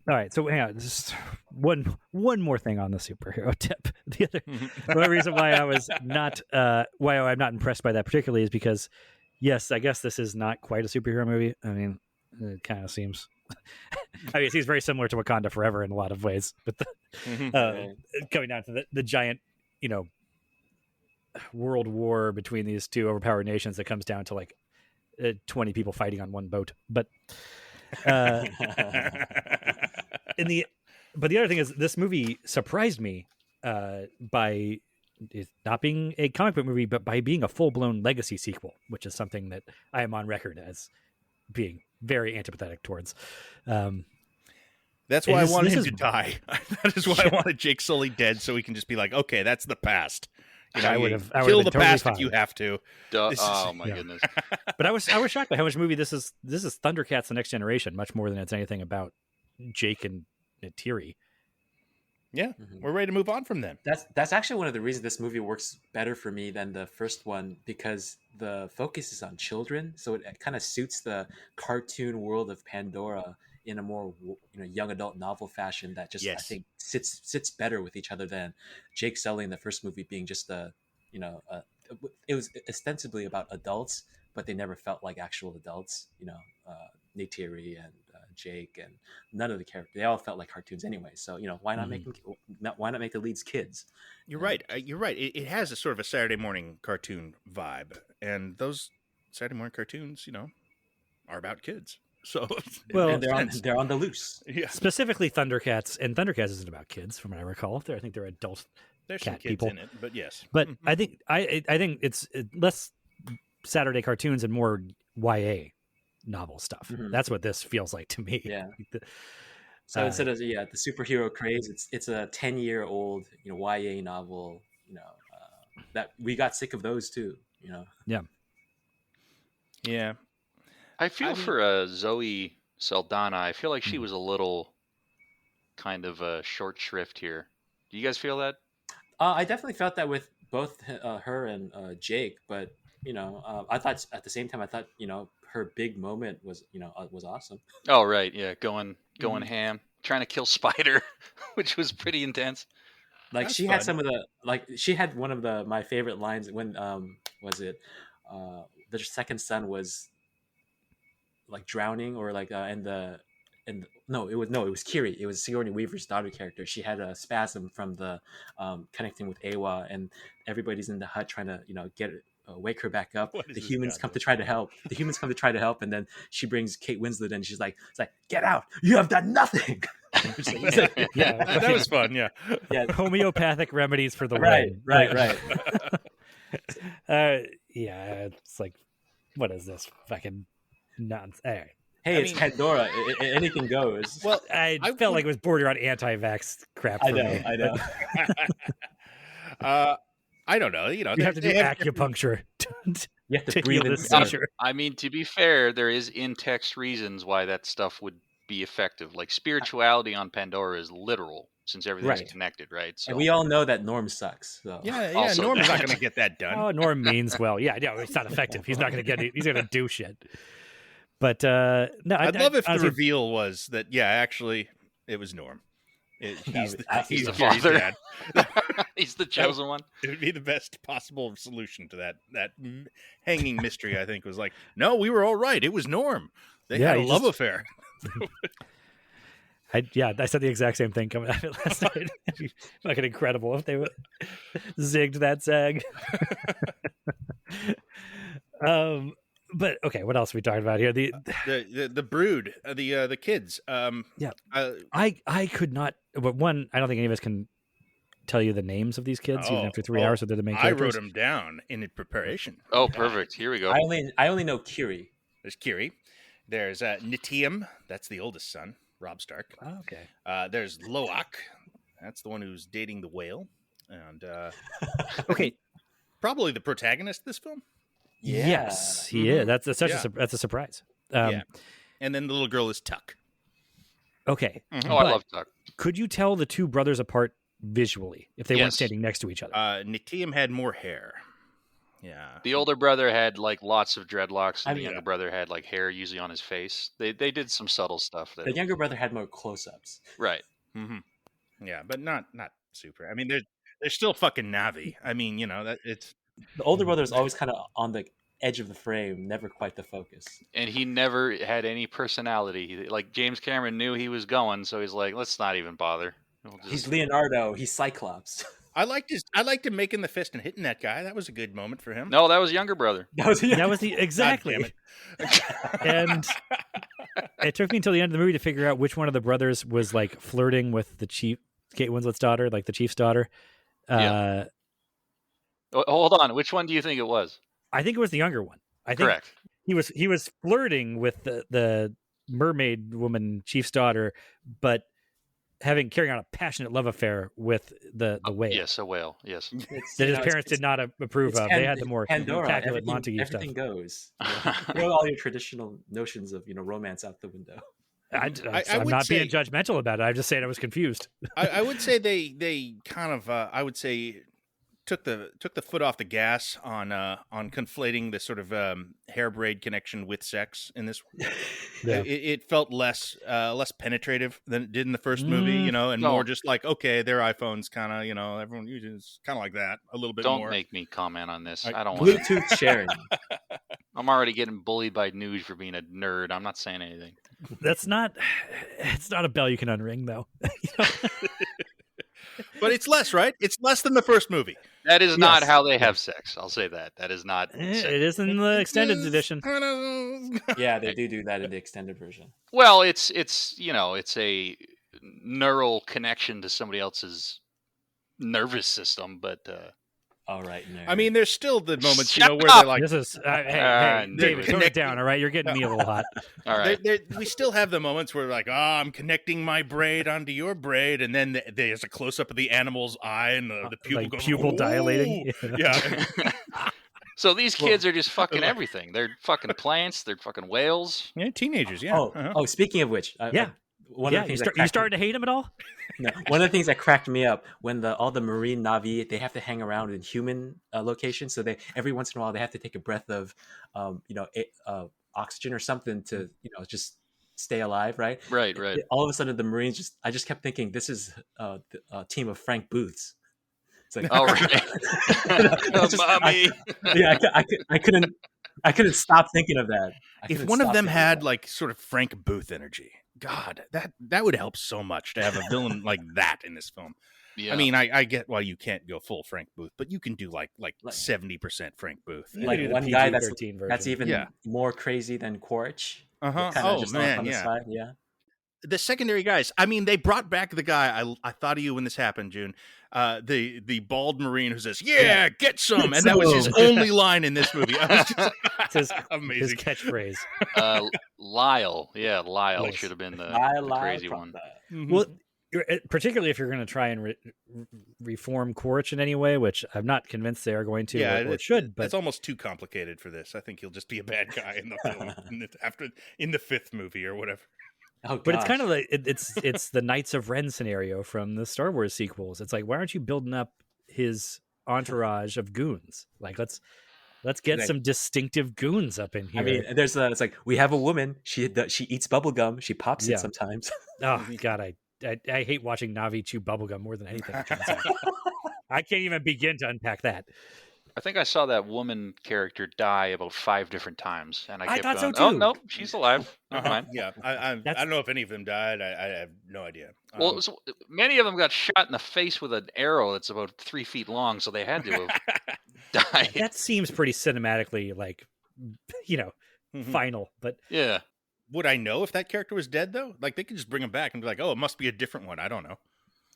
All right, so hang on. Just one more thing on the superhero tip. The other reason why I'm not impressed by that particularly is because, yes, I guess this is not quite a superhero movie. I mean, it kind of seems. I mean, it seems very similar to Wakanda Forever in a lot of ways, but coming down to the giant, world war between these two overpowered nations that comes down to like 20 people fighting on one boat. But the other thing is this movie surprised me by it not being a comic book movie, but by being a full-blown legacy sequel, which is something that I am on record as being very antipathetic towards. That's why I wanted him to die. That is why I wanted Jake Sully dead, so we can just be like, okay, that's the past. I would have kill the totally past fine. if you have to. My goodness! But I was shocked by how much movie this is. This is Thundercats: The Next Generation, much more than it's anything about Jake and Tiri. Yeah, we're ready to move on from them. That's actually one of the reasons this movie works better for me than the first one, because the focus is on children, so it kind of suits the cartoon world of Pandora in a more young adult novel fashion that just I think sits better with each other than Jake Sully in the first movie being just it was ostensibly about adults, but they never felt like actual adults. Neytiri and Jake and none of the characters, they all felt like cartoons anyway. So why not make the leads kids? You're right. You're right. It has a sort of a Saturday morning cartoon vibe, and those Saturday morning cartoons, are about kids. So and they're on the loose. Yeah. Specifically Thundercats, and Thundercats isn't about kids, from what I recall. I think they're adult. There's cat some kids people in it, but yes. But I think it's less Saturday cartoons and more YA novel stuff. That's what this feels like to me. Yeah. So instead of the superhero craze, it's a 10-year-old YA novel. That we got sick of those too. Yeah. Yeah. I feel for Zoe Saldana. I feel like she was a little kind of a short shrift here. Do you guys feel that? I definitely felt that with both her and Jake, but I thought at the same time her big moment was awesome. Oh right, yeah, going ham, trying to kill Spider, which was pretty intense. Like That's she fun. had she had one of my favorite lines when the second son was like drowning or like it was Kiri. It was Sigourney Weaver's daughter character. She had a spasm from the connecting with Awa, and everybody's in the hut trying to wake her back up. The humans come to try to help. And then she brings Kate Winslet, and she's like, "It's like, get out! You have done nothing." Yeah, that was fun. Yeah. Homeopathic remedies for the Right. Yeah, it's like, what is this fucking nonsense? Anyway. Hey, it's Pandora. Anything goes. Well, I felt like it was border on anti-vax crap. For me. I know. I don't know. You have to do acupuncture. You have to breathe in. I mean, to be fair, there is in-text reasons why that stuff would be effective. Like spirituality on Pandora is literal, since everything's connected, right? So and we all know that Norm sucks. So. Yeah. Also Norm's not that. going to get that done. Oh, Norm means well. Yeah, it's not effective. He's not going to get it. He's going to do shit. But no, I'd love if the reveal was that. Yeah, actually, it was Norm. He's the father. Dad. He's the chosen one. It would be the best possible solution to that hanging mystery. I think was like, no, we were all right. It was Norm. They had a love affair. I said the exact same thing coming out of it last night. It'd be fucking incredible if they would zigged that zag. But okay, what else are we talking about here? The brood, the kids. I could not. But one, I don't think any of us can tell you the names of these kids even after 3 hours. So they're the main characters. I wrote them down in preparation. Oh, perfect. Here we go. I only know Kiri. There's Kiri. There's Nitium. That's the oldest son, Rob Stark. Oh, okay. There's Loak. That's the one who's dating the whale. And okay, probably the protagonist of this film. Yeah. Yes, he is. That's a surprise. Yeah. And then the little girl is Tuck. Okay. Mhm. Oh, I But love Tuck. could you tell the two brothers apart visually if they weren't Yes. standing next to each other? Nitiem had more hair. Yeah. The older brother had like lots of dreadlocks, and I the mean- younger brother had like hair usually on his face. They did some subtle stuff there. The younger brother had more close-ups. Right. hmm Yeah, but not super. I mean, they're still fucking Navi. I mean, that it's. The older brother is always kind of on the edge of the frame, never quite the focus. And he never had any personality. Like James Cameron knew he was going, so he's like, let's not even bother. We'll just... He's Leonardo. He's Cyclops. I liked him making the fist and hitting that guy. That was a good moment for him. No, that was younger brother. That was That was the exactly. God And it took me until the end of the movie to figure out which one of the brothers was like flirting with the chief, Kate Winslet's daughter, like the chief's daughter. Yeah. Hold on. Which one do you think it was? I think it was the younger one. I think Correct. he was flirting with the mermaid woman chief's daughter, but carrying on a passionate love affair with the whale. Yes, a whale. Yes. That his parents did not approve of. They had the more Pandora. Capulet Montague stuff. Everything goes. Throw all your traditional notions of romance out the window. I'm would not say- being judgmental about it. I'm just saying I was confused. I would say they kind of I would say took the foot off the gas on conflating the sort of hair braid connection with sex in this. Yeah. It felt less penetrative than it did in the first movie, and No. more just like, okay, their iPhones kind of, everyone uses kind of like that a little bit Don't more. make me comment on this. I- I don't want to. Bluetooth sharing. I'm already getting bullied by Nuge for being a nerd. I'm not saying anything. It's not a bell you can unring though. But it's less, right? It's less than the first movie. That is not Yes. how they have sex. I'll say that. That is not. It is in the extended edition. Yeah, they do that in the extended version. Well, it's a neural connection to somebody else's nervous system, but All right, nerd. I mean, there's still the moments, Shut where up! they're like, This is hey, no. David, tone it Connect- down. All right, you're getting me a little hot. all right. we still have the moments where like, I'm connecting my braid onto your braid, and then there's a close up of the animal's eye and the pupil Like goes, pupil "Ooh." dilating. Yeah. So these kids are just fucking everything. They're fucking plants. They're fucking whales. Yeah, teenagers. Yeah. Oh, speaking of which, Yeah. one Yeah, of the you things you starting to hate him at all? No, one of the things that cracked me up when all the marine Navi, they have to hang around in human locations, so they every once in a while they have to take a breath of oxygen or something to just stay alive, right? Right. All of a sudden the Marines I just kept thinking this is the team of Frank Booths. It's like, All right. It's just- Mommy. I couldn't stop thinking of that. If one of them had like sort of Frank Booth energy, God, that would help so much to have a villain like that in this film. Yeah. I mean, I get why you can't go full Frank Booth, but you can do like 70% Frank Booth. You like could do the one guy that's PG-13 version. that's even Yeah. more crazy than Quaritch. Uh-huh. Kinda Oh just man, on the yeah. side, yeah. The secondary guys. I mean, they brought back the guy. I thought of you when this happened, June. The bald Marine who says, "Yeah, get some," and that was his only line in this movie. I was just It's his amazing. catchphase. Lyle. Yeah, Lyle Yes. should have been the Lyle crazy one. Mhm. Well, particularly if you're going to try and reform Quaritch in any way, which I'm not convinced they are going to or should. But it's almost too complicated for this. I think he'll just be a bad guy in the film in the fifth movie or whatever. Oh, But it's gosh. kind of like it's the Knights of Ren scenario from the Star Wars sequels. It's like, why aren't you building up his entourage of goons? Like, let's get Right. some distinctive goons up in here. I mean, there's it's like we have a woman. She eats bubble gum. She pops Yeah. it sometimes. oh god, I hate watching Navi chew bubblegum more than anything. it turns out. I can't even begin to unpack that. I think I saw that woman character die about 5 different times, and I I kept thought so, going, "Oh too. no, she's alive." Never mind. Yeah, I don't know if any of them died. I have no idea. Well, so many of them got shot in the face with an arrow that's about 3 feet long, so they had to have died. That seems pretty cinematically like, Mhm. final. But Yeah. Would I know if that character was dead though? Like they could just bring him back and be like, "Oh, it must be a different one." I don't know.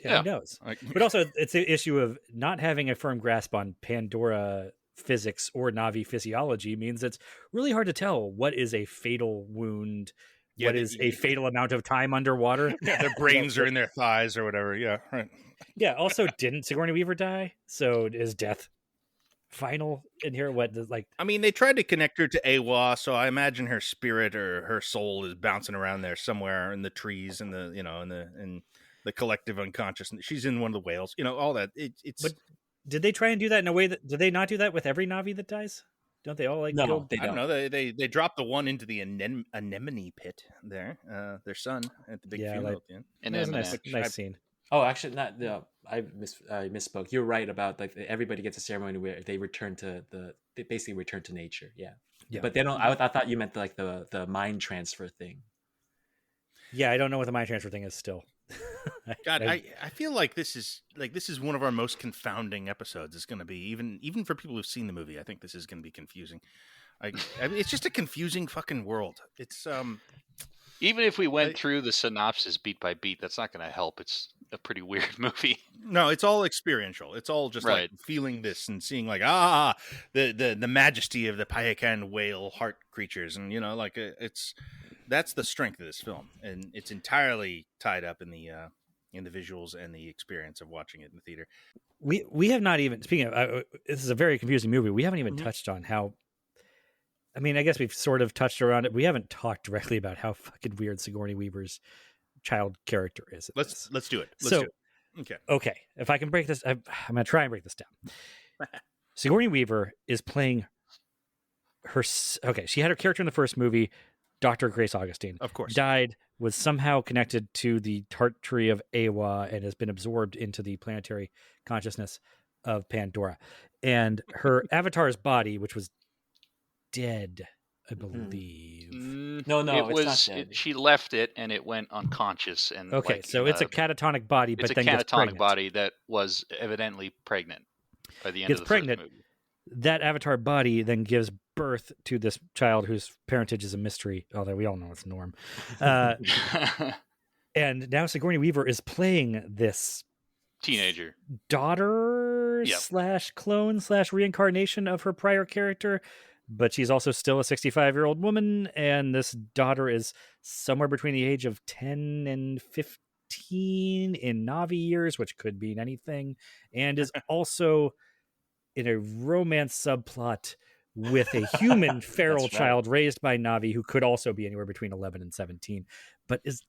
who knows? Like, But also, it's an issue of not having a firm grasp on Pandora physics or Navi physiology means it's really hard to tell what is a fatal wound, Yeah, what the- is a fatal amount of time underwater. yeah, their brains are in their thighs or whatever. Yeah, right. Yeah. Also, didn't Sigourney Weaver die? So is death. final in here? What does like? I mean, they tried to connect her to Awa, so I imagine her spirit or her soul is bouncing around there somewhere in the trees and the in the collective unconscious. She's in one of the whales, all that. It's. But did they try and do that in a way that did they not do that with every Navi that dies? Don't they all like No, go? they I don't don't. know. They dropped the one into the anemone pit there. Their son at the big funeral at the end. That was a nice scene. Oh, actually, not. No, I misspoke. You're right about like everybody gets a ceremony where they basically return to nature. Yeah. But they don't. I thought you meant like the mind transfer thing. Yeah, I don't know what the mind transfer thing is still. God, I feel like this is one of our most confounding episodes. It's going to be even for people who've seen the movie. I think this is going to be confusing. I mean, it's just a confusing fucking world. It's even if we went through the synopsis beat by beat, that's not going to help. It's a pretty weird movie. No, it's all experiential. It's all just like feeling this and seeing like the majesty of the Payakan whale heart creatures, and that's the strength of this film, and it's entirely tied up in the visuals and the experience of watching it in the theater. We have not even, speaking of this is a very confusing movie. We haven't even touched on how. I mean, I guess we've sort of touched around it. We haven't talked directly about how fucking weird Sigourney Weaver's child character is. Let's do it. Let's do it. Okay. If I can break this, I'm going to try and break this down. Sigourney Weaver is playing her. Okay, she had her character in the first movie. Dr. Grace Augustine, of course, died, was somehow connected to the tart tree of Awa and has been absorbed into the planetary consciousness of Pandora. And her avatar's body, which was dead, I believe. No, it was. Not dead. She left it, and it went unconscious. And okay, so it's a catatonic body, but then it's a catatonic gets body that was evidently pregnant by the end of the first movie. That avatar body then gives birth to this child whose parentage is a mystery, although we all know it's Norm. And now Sigourney Weaver is playing this teenager daughter / clone / reincarnation of her prior character, but she's also still a 65-year-old woman, and this daughter is somewhere between the age of 10 and 15 in Navi years, which could mean anything, and is also in a romance subplot with a human feral child raised by Navi who could also be anywhere between 11 and 17, but is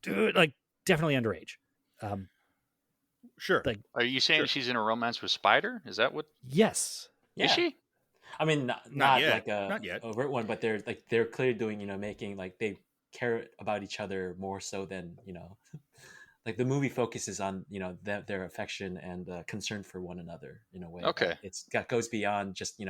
definitely underage. Sure. Are you saying she's in a romance with Spider? Is that what? Yes. Is she? I mean, not yet. like a overt one, but they're clearly doing, making like they care about each other more so than, like the movie focuses on, their affection and concern for one another in a way. Okay. Goes beyond just,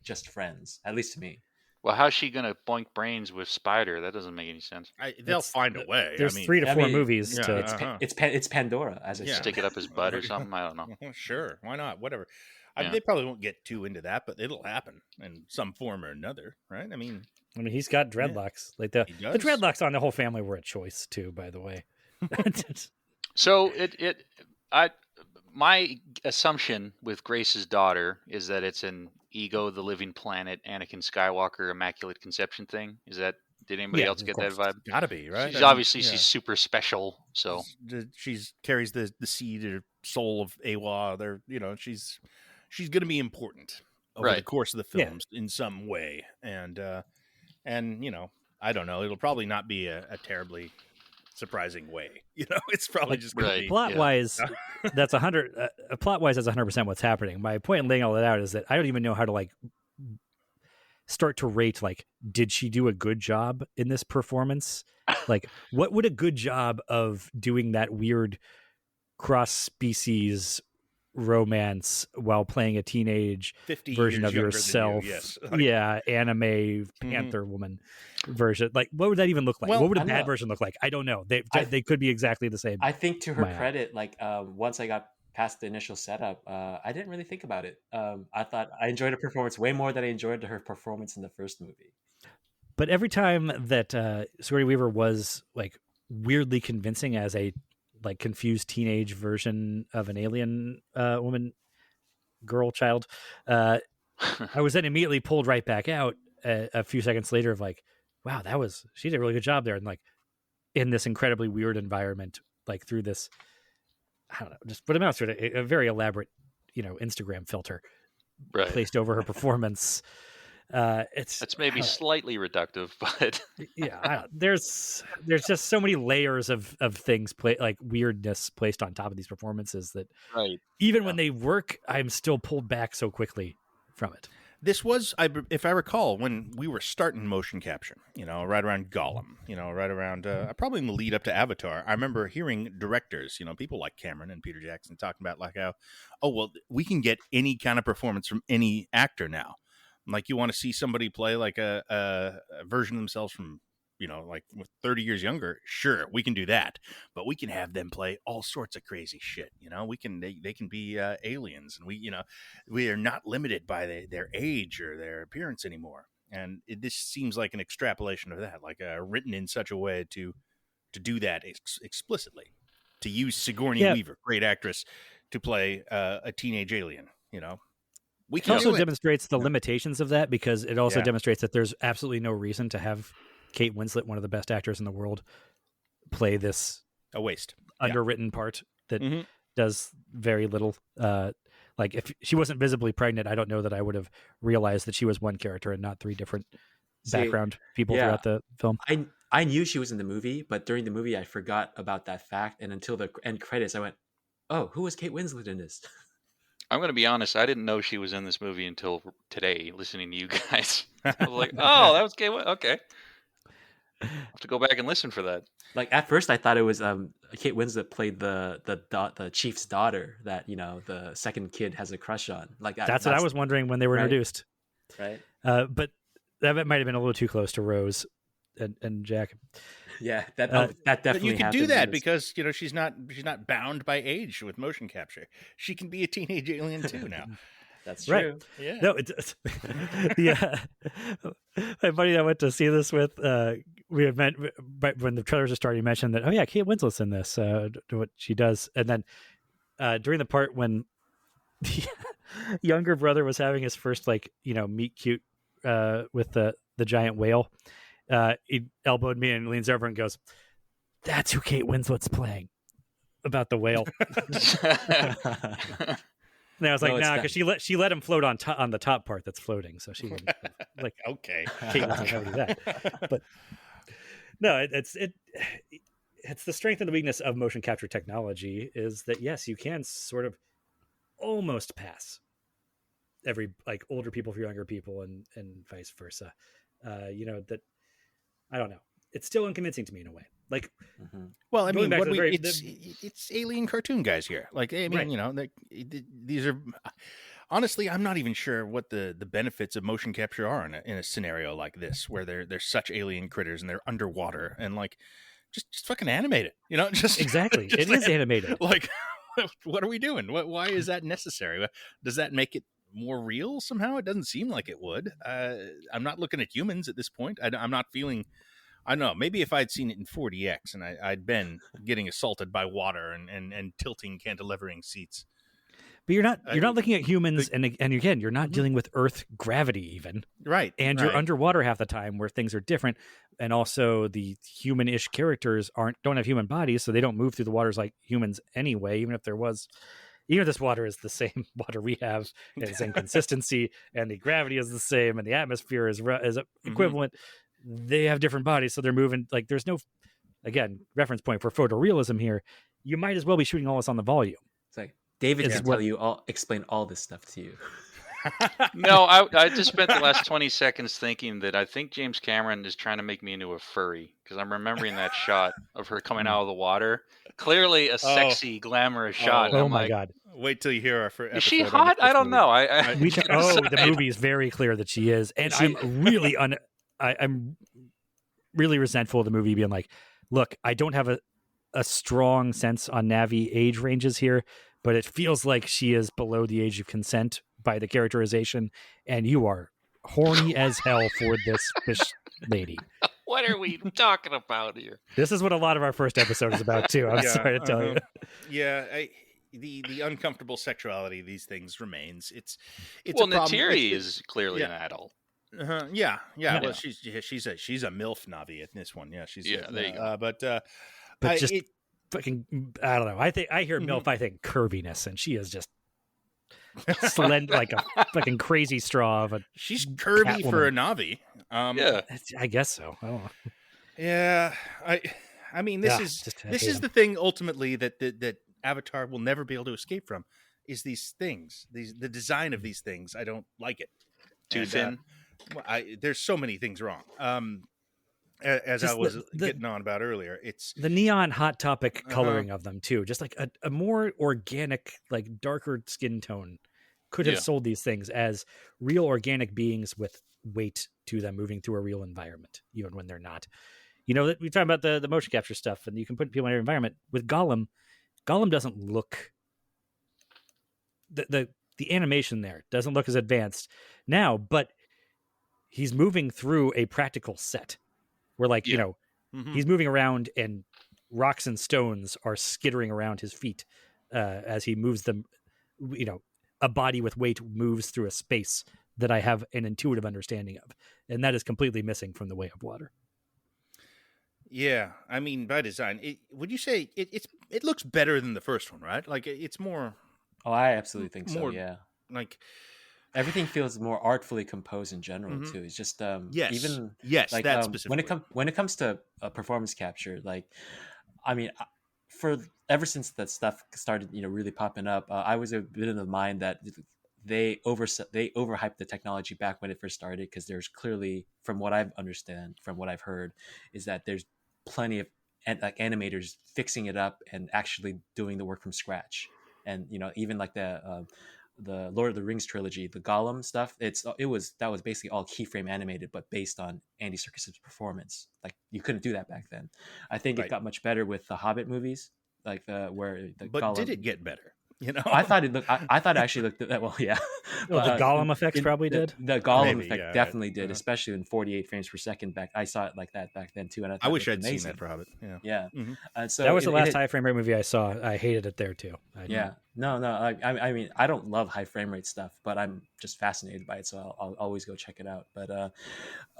just friends, at least to me. Well, how's she going to boink brains with Spider? That doesn't make any sense. They'll find a way. There's 3 to 4 movies. It's Pandora, as I said. Stick it up his butt or something. I don't know. Sure, why not? Whatever. They probably won't get too into that, but it'll happen in some form or another, right? I mean, he's got dreadlocks. Like the dreadlocks on the whole family were a choice too, by the way. So my assumption with Grace's daughter is that it's an Ego, the Living Planet, Anakin Skywalker, Immaculate Conception thing. Did anybody else get that vibe? Gotta be, right? She's super special. So she's carries the seed or soul of Awa. She's going to be important over the course of the films in some way. And I don't know. It'll probably not be a terribly surprising way. It's probably just going to be plot-wise. That's 100. Plot-wise, that's 100% what's happening. My point in laying all that out is that I don't even know how to start to rate. Did she do a good job in this performance? What would a good job of doing that weird cross-species romance while playing a teenage version of yourself? Anime Panther woman version. What would that even look like? What would a bad version look like? I don't know. They could be exactly the same. I think to her credit, once I got past the initial setup, I didn't really think about it. I thought I enjoyed her performance way more than I enjoyed her performance in the first movie. But every time that Sigourney Weaver was weirdly convincing as a confused teenage version of an alien woman, girl, child, I was then immediately pulled right back out a few seconds later of wow, she did a really good job there. And in this incredibly weird environment, through this, I don't know, just what amounts to a very elaborate, Instagram filter. placed over her performance. That's maybe slightly reductive, but there's just so many layers of things like weirdness placed on top of these performances that even when they work, I'm still pulled back so quickly from it. This was, if I recall, when we were starting motion capture, right around Gollum, right around probably in the lead up to Avatar. I remember hearing directors, people like Cameron and Peter Jackson talking about like how, we can get any kind of performance from any actor now. Like, you want to see somebody play like a version of themselves from, like 30 years younger. Sure, we can do that, but we can have them play all sorts of crazy shit. They can be aliens, and we are not limited by their age or their appearance anymore. And this seems like an extrapolation of that, like written in such a way to do that explicitly, to use Sigourney Weaver, great actress, to play a teenage alien. It also demonstrates the limitations of that, because it also demonstrates that there's absolutely no reason to have Kate Winslet, one of the best actors in the world, play this a waste underwritten part that does very little. Like, if she wasn't visibly pregnant, I don't know that I would have realized that she was one character and not three different background people throughout the film. I knew she was in the movie, but during the movie I forgot about that fact, and until the end credits I went, oh, who was Kate Winslet in this? I'm going to be honest, I didn't know she was in this movie until today, listening to you guys. I was like, oh, that was Kate Winslet. Okay. I'll have to go back and listen for that. Like, at first I thought it was Kate Winslet played the chief's daughter that, the second kid has a crush on. Like, that's what I was wondering when they were introduced. Right. But that might have been a little too close to Rose and Jack. Yeah, that definitely. But you can do that because she's not bound by age with motion capture. She can be a teenage alien too now. That's true. Right. Yeah. No, it's my buddy I went to see this with. We had met when the trailers were starting. Mentioned that Kate Winslet's in this. What she does, and then during the part when the younger brother was having his first meet cute with the giant whale. He elbowed me and leans over and goes, "That's who Kate Winslet's playing," about the whale. And I was like, "Nah," because she let him float on the top part that's floating, so she wouldn't okay. Kate Winslet never do that. But no, it's the strength and the weakness of motion capture technology is that yes, you can sort of almost pass every older people for younger people and vice versa. That. I don't know. It's still unconvincing to me in a way. Well, I mean, it's alien cartoon guys here. Like, I mean, these are honestly, I'm not even sure what the benefits of motion capture are in a scenario like this, where they're such alien critters and they're underwater and just fucking animate it. Just exactly. It is animated. Like, what are we doing? Why is that necessary? Does that make it more real somehow? It doesn't seem like it would. I'm not looking at humans at this point. I'm not feeling. I don't know. Maybe if I'd seen it in 40x and I'd been getting assaulted by water and tilting cantilevering seats. But you're not looking at humans, and again, you're not dealing with Earth gravity even. Right. And you're underwater half the time, where things are different, and also the human-ish characters don't have human bodies, so they don't move through the waters like humans anyway. Even if this water is the same water we have, and the same consistency, and the gravity is the same, and the atmosphere is equivalent. They have different bodies, so they're moving. There's no, again, reference point for photorealism here. You might as well be shooting all this on the volume. It's like David can explain all this stuff to you. No, I just spent the last 20 seconds thinking that I think James Cameron is trying to make me into a furry, because I'm remembering that shot of her coming out of the water. Clearly a sexy, glamorous shot. Oh my God. Wait till you hear our first. Is she hot? I don't know. The movie is very clear that she is. And I'm really I'm really resentful of the movie being like, look, I don't have a strong sense on Navi age ranges here, but it feels like she is below the age of consent by the characterization, and you are horny as hell for this lady. What are we talking about here? This is what a lot of our first episode is about too. I'm sorry to tell you. Yeah, the uncomfortable sexuality of these things remains. It's well, Neytiri is clearly an adult. Yeah. Well, she's a MILF Navi in this one. Yeah, there you go. But fucking, I don't know. I hear MILF, I think curviness, and she is just slender, like a fucking crazy straw of a. She's curvy for a Navi. Yeah. I guess so. I don't know. Yeah, I mean, this is the thing ultimately that Avatar will never be able to escape from, is these things, the design of these things. I don't like it. Too thin. There's so many things wrong. As Just I was getting on about earlier, it's the neon Hot Topic coloring of them too. Just like a more organic, like darker skin tone could have sold these things as real organic beings with weight to them moving through a real environment, even when they're not. You know, we talk about the motion capture stuff, and you can put people in your environment. With Gollum doesn't look the animation there doesn't look as advanced now, but he's moving through a practical set where, like, you know, he's moving around and rocks and stones are skittering around his feet as he moves them. You know, a body with weight moves through a space that I have an intuitive understanding of, and that is completely missing from The Way of Water. Yeah, I mean, by design, would you say it looks better than the first one, right? Like, it's more. Oh, I absolutely think so. Yeah, like everything feels more artfully composed in general too. It's just even like that specifically. when it comes to performance capture, like, I mean, for ever since that stuff started, you know, really popping up, I was a bit of the mind that they overhyped the technology back when it first started, because there's clearly, from what I've understand, from what I've heard, is that there's plenty of like animators fixing it up and actually doing the work from scratch. And, you know, even like the Lord of the Rings trilogy, the Gollum stuff, that was basically all keyframe animated, but based on Andy Serkis's performance. Like, you couldn't do that back then. I think it got much better with the Hobbit movies, like but Gollum, did it get better? You know, I thought it actually looked well. Yeah, well, the Gollum effects probably did. The Gollum effect definitely did, especially in 48 frames per second. I saw it like that back then too, and I wish I'd seen that for Hobbit. Yeah. So that was the last high frame rate movie I saw. I hated it there too. No. I mean, I don't love high frame rate stuff, but I'm just fascinated by it, so I'll always go check it out. But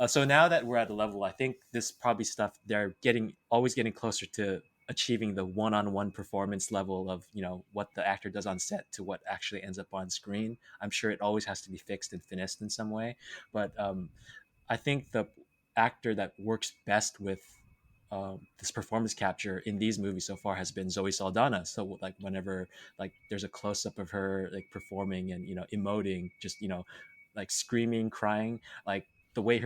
so now that we're at a level, I think this probably stuff they're always getting closer to achieving the one-on-one performance level of, you know, what the actor does on set to what actually ends up on screen. I'm sure it always has to be fixed and finessed in some way, but I think the actor that works best with this performance capture in these movies so far has been Zoe Saldana. So, like, whenever, like, there's a close-up of her, like, performing and, you know, emoting, just, you know, like, screaming, crying, like, the way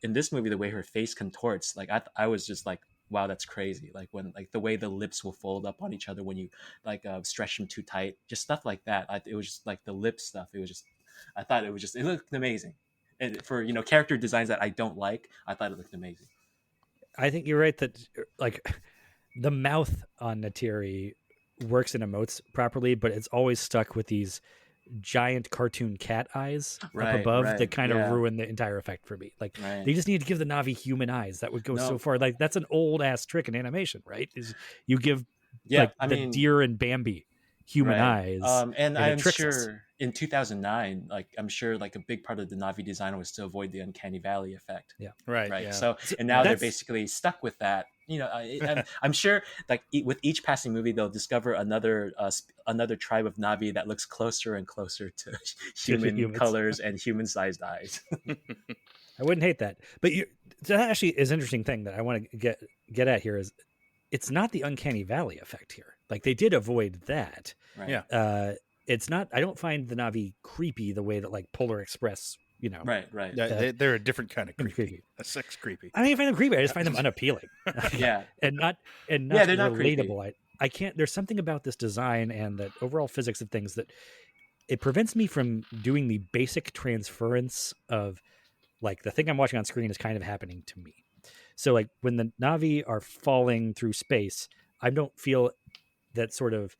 in this movie, the way her face contorts, like, I was just like, wow, that's crazy. Like, when, like, the way the lips will fold up on each other when you, like, stretch them too tight, just stuff like that. It was just like the lip stuff. It looked amazing. And for, you know, character designs that I don't like, I thought it looked amazing. I think you're right that, like, the mouth on Neytiri works and emotes properly, but it's always stuck with these giant cartoon cat eyes up above that kind of ruin the entire effect for me. Like, they just need to give the Na'vi human eyes. That would go so far. Like, that's an old ass trick in animation, right? Is you give the deer and Bambi human eyes, and I'm sure in 2009, like, I'm sure, like, a big part of the Na'vi design was to avoid the uncanny valley effect. Right. So, and now they're basically stuck with that. You know, I'm sure, like, with each passing movie, they'll discover another tribe of Na'vi that looks closer and closer to human colors and human-sized eyes. I wouldn't hate that, but that actually is an interesting thing that I want to get at here. Is it's not the uncanny valley effect here. Like, they did avoid that. It's not. I don't find the Na'vi creepy the way that, like, Polar Express. You know, right. They're a different kind of creepy. A sex creepy. I don't even find them creepy. I just find them unappealing. and not they're not relatable. I can't. There's something about this design and the overall physics of things that it prevents me from doing the basic transference of, like, the thing I'm watching on screen is kind of happening to me. So, like, when the Na'vi are falling through space, I don't feel that sort of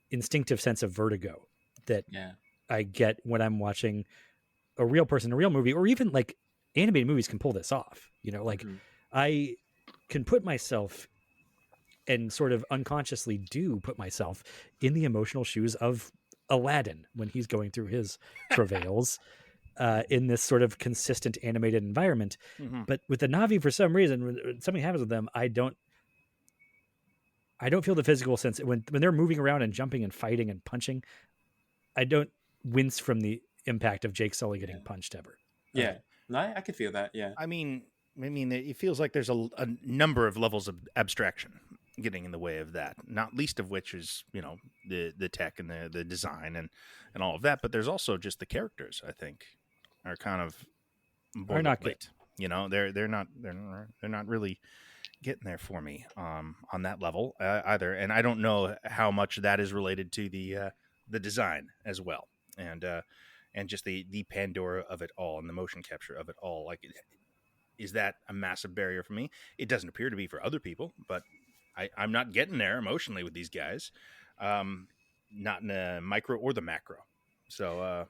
instinctive sense of vertigo that I get when I'm watching a real person, a real movie, or even, like, animated movies can pull this off. You know, like, I can put myself and sort of unconsciously put myself in the emotional shoes of Aladdin when he's going through his travails in this sort of consistent animated environment. But with the Na'vi, for some reason, when something happens with them, I don't feel the physical sense when they're moving around and jumping and fighting and punching. I don't wince from the impact of Jake Sully getting punched ever. Yeah, no, I could feel that. Yeah, I mean, it feels like there's a number of levels of abstraction getting in the way of that. Not least of which is the tech and the design and all of that. But there's also just the characters. I think are kind of Are not good. They're not really getting there for me on that level either. And I don't know how much that is related to the design as well, and just the Pandora of it all and the motion capture of it all. Like, is that a massive barrier for me? It doesn't appear to be for other people, but I'm not getting there emotionally with these guys, not in the micro or the macro. So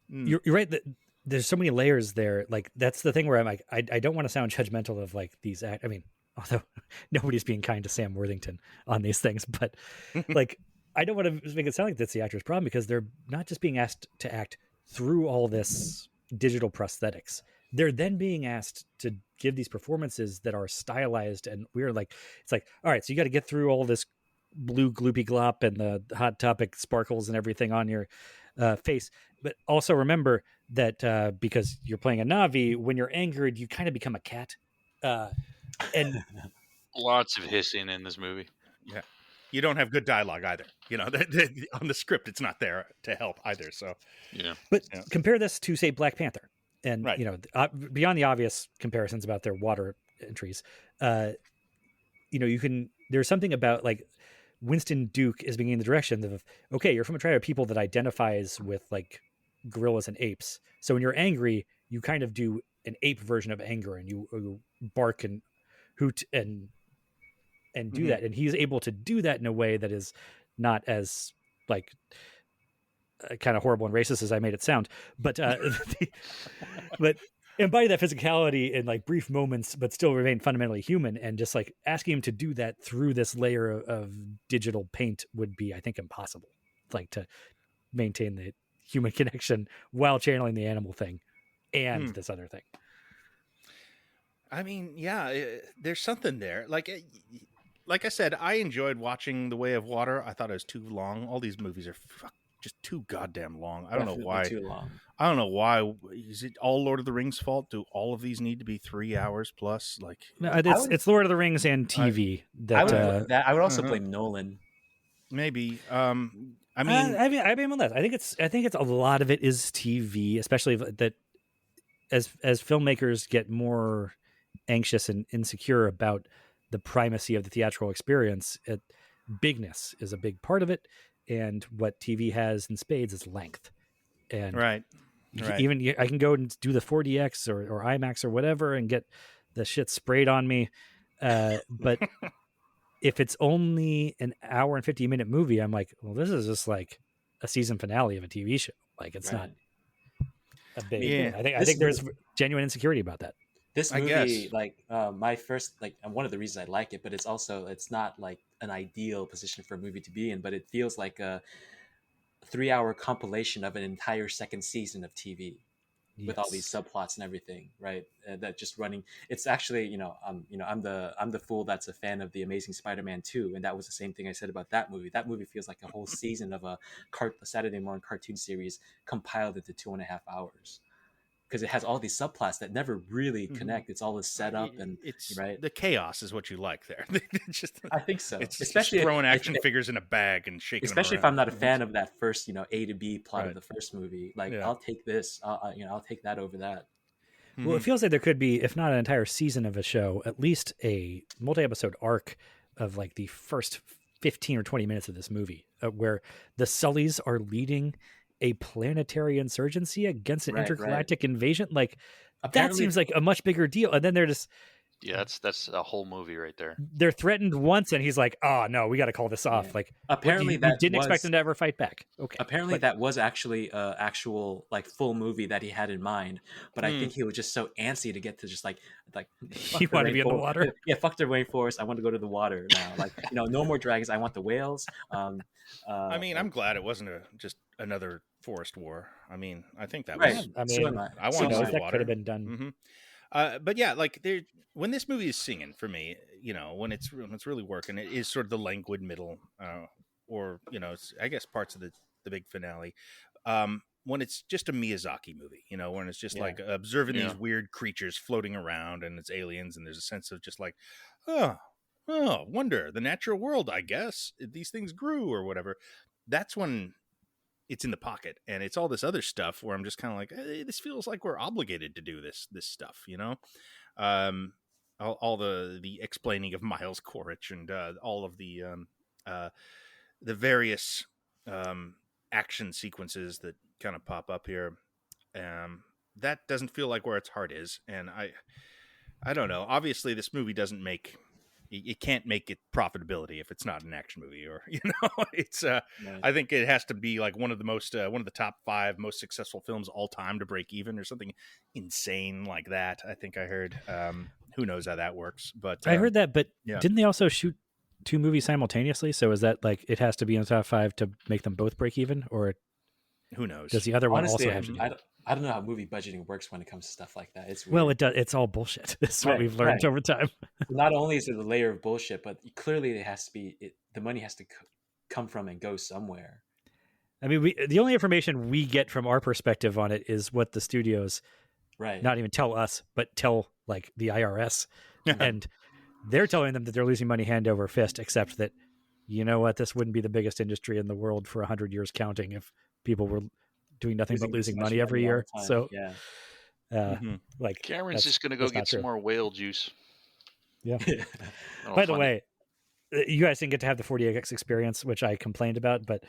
you're right that there's so many layers there. Like, that's the thing where I'm like, I don't want to sound judgmental of like these I mean, although nobody's being kind to Sam Worthington on these things, but like, I don't want to make it sound like that's the actor's problem, because they're not just being asked to act through all this digital prosthetics. They're then being asked to give these performances that are stylized and weird. Like, it's like, all right, so you got to get through all this blue gloopy glop and the Hot Topic sparkles and everything on your face. But also remember that because you're playing a Na'vi, when you're angered, you kind of become a cat. And lots of hissing in this movie. Yeah. You don't have good dialogue either. On the script, it's not there to help either. So, yeah. But compare this to, say, Black Panther, and right. Beyond the obvious comparisons about their water entries, you can. There's something about like Winston Duke is being in the direction of, okay, you're from a tribe of people that identifies with like gorillas and apes. So when you're angry, you kind of do an ape version of anger, and you bark and hoot and do that, and he's able to do that in a way that is not as like kind of horrible and racist as I made it sound, but but embody that physicality in like brief moments, but still remain fundamentally human. And just like asking him to do that through this layer of digital paint would be, I think, impossible. Like, to maintain the human connection while channeling the animal thing and this other thing. I mean, yeah, there's something there. Like I said, I enjoyed watching The Way of Water. I thought it was too long. All these movies are just too goddamn long. I don't know why. Too long. I don't know why. Is it all Lord of the Rings' fault? Do all of these need to be 3 hours plus? Like, no, it's Lord of the Rings and TV. I would also blame Nolan. Maybe. I mean, less. I think it's a lot of it is TV, especially that as filmmakers get more anxious and insecure about the primacy of the theatrical experience, bigness is a big part of it, and what TV has in spades is length. And right. Even I can go and do the 4DX or IMAX or whatever and get the shit sprayed on me, but if it's only an hour and 50-minute movie, I'm like, well, this is just like a season finale of a TV show. Like, it's not a big. Yeah. I think there's genuine insecurity about that. This movie, my first, one of the reasons I like it, but it's not like an ideal position for a movie to be in, but it feels like a 3-hour compilation of an entire second season of TV with all these subplots and everything, right? That just running. It's actually, I'm the fool that's a fan of The Amazing Spider-Man 2, and that was the same thing I said about that movie. That movie feels like a whole season of a Saturday morning cartoon series compiled into 2.5 hours. Because it has all these subplots that never really connect. It's all this setup, and it's right. The chaos is what you like there. I think so. It's especially throwing action figures in a bag and shaking. Especially them if I'm not a fan of that first, A to B plot of the first movie. Yeah. I'll take this. I'll take that over that. Well, it feels like there could be, if not an entire season of a show, at least a multi-episode arc of like the first 15 or 20 minutes of this movie, where the Sullys are leading a planetary insurgency against an intergalactic invasion. Like, apparently, that seems like a much bigger deal. And then they're just, that's a whole movie right there. They're threatened once, and he's like, "Oh no, we got to call this off." Like, apparently, you didn't expect them to ever fight back. Okay, apparently that was actually actual like full movie that he had in mind. But I think he was just so antsy to get to just like he wanted to be in the water. Yeah, fuck the rainforest. I want to go to the water now. Like, no more dragons. I want the whales. I mean, I'm glad it wasn't just another forest war. I mean, I think that right. was. I mean, I want to see that water. Could have been done. But yeah, like when this movie is singing for me, when it's really working, it is sort of the languid middle, or I guess parts of the big finale. when it's just a Miyazaki movie, you know, when it's just Yeah. like observing Yeah. these weird creatures floating around and it's aliens, and there's a sense of just like, oh, wonder, the natural world, I guess these things grew or whatever. That's when it's in the pocket, and it's all this other stuff where I'm just kind of like, hey, this feels like we're obligated to do this stuff, you know. All the explaining of Miles Quaritch and all of the various action sequences that kind of pop up here. That doesn't feel like where its heart is, and I don't know. Obviously, this movie doesn't make it can't make it profitability if it's not an action movie, or you know, it's. Right. I think it has to be like one of the top 5 most successful films all time to break even, or something insane like that. I think I heard. Who knows how that works? But I heard that, but yeah. didn't they also shoot 2 movies simultaneously? So is that like it has to be in the top 5 to make them both break even, or who knows? does the other one Honestly, also have to? I don't know how movie budgeting works when it comes to stuff like that. It's weird. Well, it does. It's all bullshit. This is what Right, we've learned right. over time. Not only is it a layer of bullshit, but clearly it has to be the money has to come from and go somewhere. I mean, the only information we get from our perspective on it is what the studios Right. not even tell us, but tell like the IRS, and they're telling them that they're losing money hand over fist. Except that, you know what, this wouldn't be the biggest industry in the world for 100 years counting if people were doing nothing but losing money every year. So, yeah. like Cameron's just going to go get some more whale juice. Yeah. Oh, By the funny. way, you guys didn't get to have the 40X experience, which I complained about, but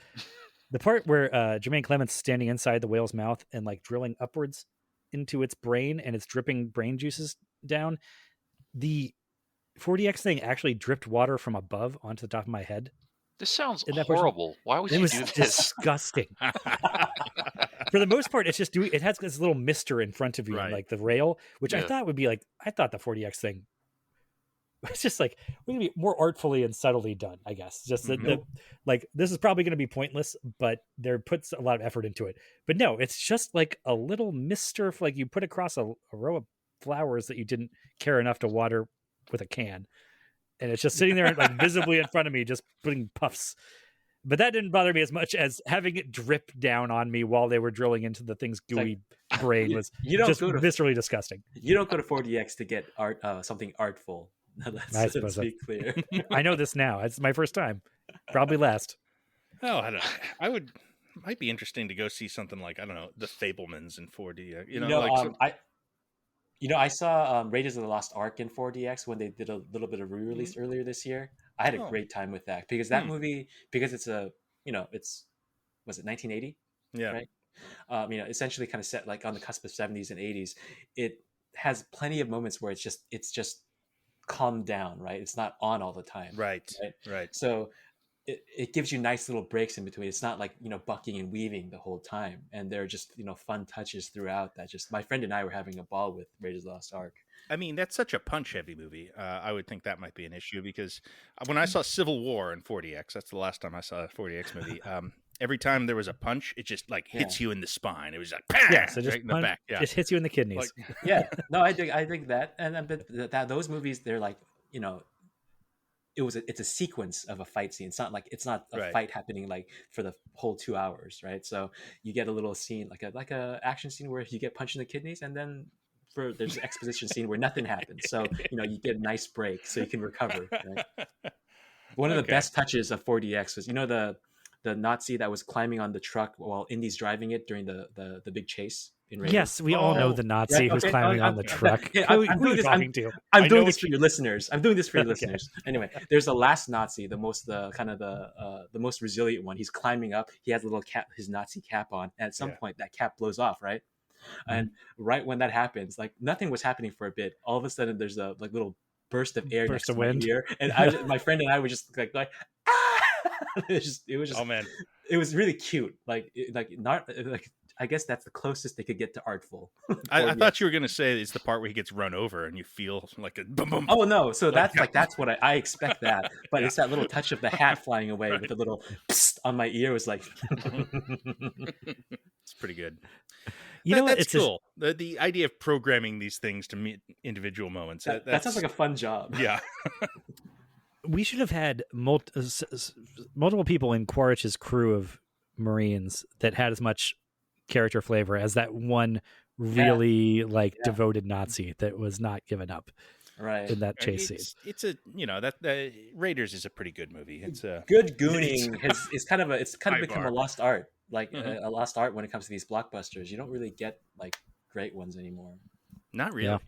the part where Jermaine Clement's standing inside the whale's mouth and like drilling upwards into its brain and it's dripping brain juices down, the 40X thing actually dripped water from above onto the top of my head. This sounds In that portion- horrible. Why would It you was do this? disgusting. For the most part, it's just it has this little mister in front of you, Right. like the rail, which I Yeah. thought would be like, I thought the 40X thing was just like, we're going to be more artfully and subtly done, I guess. Just that, like, this is probably going to be pointless, but there puts a lot of effort into it. But no, it's just like a little mister, like you put across a row of flowers that you didn't care enough to water with a can. And it's just sitting there like visibly in front of me, just putting puffs. But that didn't bother me as much as having it drip down on me while they were drilling into the thing's gooey brain was you don't just go to viscerally disgusting. You don't go to 40X to get art something artful. I suppose Let's be clear. I know this now. It's my first time. Probably last. Oh, I don't know. Might be interesting to go see something like, I don't know, The Fablemans in 4D. I saw Raiders of the Lost Ark in 4DX when they did a little bit of re-release earlier this year. I had a great time with that because that movie, because it's was it 1980? Yeah. Right. Essentially kind of set like on the cusp of 70s and 80s. It has plenty of moments where it's just calmed down, right? It's not on all the time. Right. So it gives you nice little breaks in between. It's not like, bucking and weaving the whole time. And there are just, fun touches throughout that just, my friend and I were having a ball with Raiders of the Lost Ark. I mean, that's such a punch-heavy movie. I would think that might be an issue because when I saw Civil War in 40X, that's the last time I saw a 40X movie. Every time there was a punch, it just like hits you in the spine. It was like, so just right in the back. Yeah, just hits you in the kidneys. Yeah, no, I think that, and but those movies, they're like, it's a sequence of a fight scene. It's not a fight happening like for the whole 2 hours, right? So you get a little scene like a action scene where you get punched in the kidneys, and then there's an exposition scene where nothing happens. So you get a nice break so you can recover. Right? One of the best touches of 4DX was the Nazi that was climbing on the truck while Indy's driving it during the big chase. Yes, we all know the Nazi who's climbing on the truck. I'm doing this for your listeners. Anyway, there's the last Nazi, the most resilient one. He's climbing up. He has a little cap, his Nazi cap on, and at some point that cap blows off, right? And right when that happens, like nothing was happening for a bit. All of a sudden, there's a like little burst of air next to my ear, and my friend and I were just like ah! it was just oh man, it was really cute. I guess that's the closest they could get to artful. I thought you were going to say it's the part where he gets run over and you feel like a boom, boom. Oh no! So that's what I expect that, but it's that little touch of the hat flying away with a little psst on my ear was like. It's pretty good. It's cool. The idea of programming these things to meet individual moments. That sounds like a fun job. Yeah. We should have had multiple people in Quaritch's crew of Marines that had as much character flavor as that one really devoted Nazi that was not given up in that chase scene. It's a that Raiders is a pretty good movie. It's a good gooning. It's kind of become bar. a lost art, a lost art when it comes to these blockbusters. You don't really get like great ones anymore. Not really.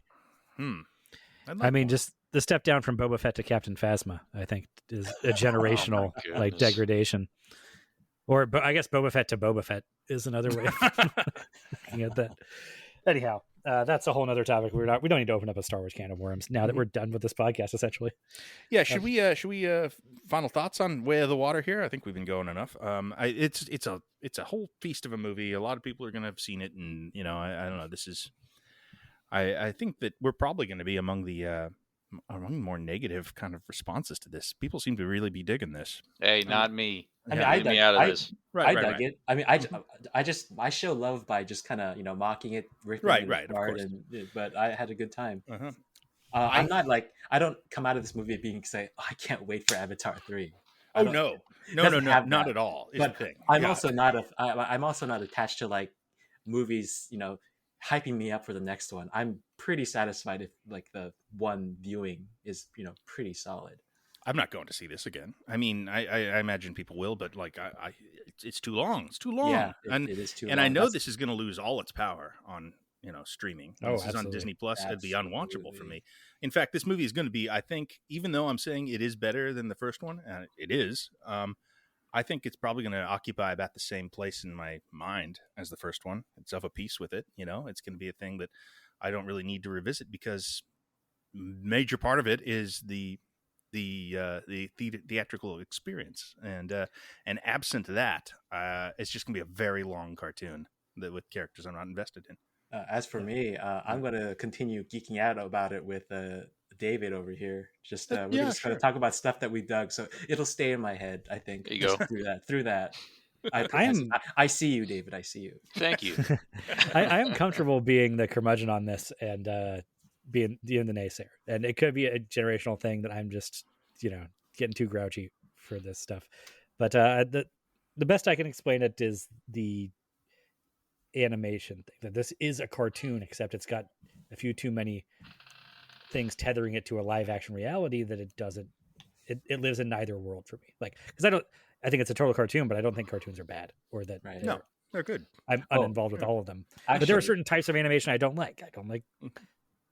Yeah. I mean, just the step down from Boba Fett to Captain Phasma, I think, is a generational degradation. But I guess Boba Fett to Boba Fett is another way of looking at that. Anyhow, that's a whole nother topic. We don't need to open up a Star Wars can of worms now that we're done with this podcast, essentially. Yeah, should we final thoughts on Way of the Water here? I think we've been going enough. It's a whole feast of a movie. A lot of people are going to have seen it, and I don't know. This is, I think that we're probably going to be among the more negative kind of responses to this. People seem to really be digging this. Hey, not me. I mean, I dug this. I dug it. I mean, I show love by just kind of mocking it, ripping it apart, but I had a good time. Uh-huh. I'm not like, I don't come out of this movie being say, I can't wait for Avatar 3. Oh no, not at all. Is but the thing. I'm also not attached to like movies, hyping me up for the next one. I'm pretty satisfied if like the one viewing is pretty solid. I'm not going to see this again. I mean, I imagine people will, but like it's too long. It's too long. Yeah, it is too long. And I know this is going to lose all its power on streaming. This is on Disney Plus. It'd be unwatchable for me. In fact, this movie is going to be, I think, even though I'm saying it is better than the first one, and it is, I think it's probably going to occupy about the same place in my mind as the first one. It's of a piece with it. It's going to be a thing that I don't really need to revisit because major part of it is the theatrical experience, and absent that, it's just gonna be a very long cartoon with characters I'm not invested in. As for me, I'm gonna continue geeking out about it with David over here. Just we're just gonna talk about stuff that we dug, so it'll stay in my head. I think. There you go. Through that. I see you, David. I see you. Thank you. I am comfortable being the curmudgeon on this and being the naysayer, and it could be a generational thing that I'm just getting too grouchy for this stuff. But the best I can explain it is the animation thing, that this is a cartoon, except it's got a few too many things tethering it to a live action reality that it doesn't. It lives in neither world for me. Like, because I think it's a total cartoon, but I don't think cartoons are bad or that. Right. No, they're good. I'm uninvolved with all of them. But there are certain types of animation I don't like. I don't like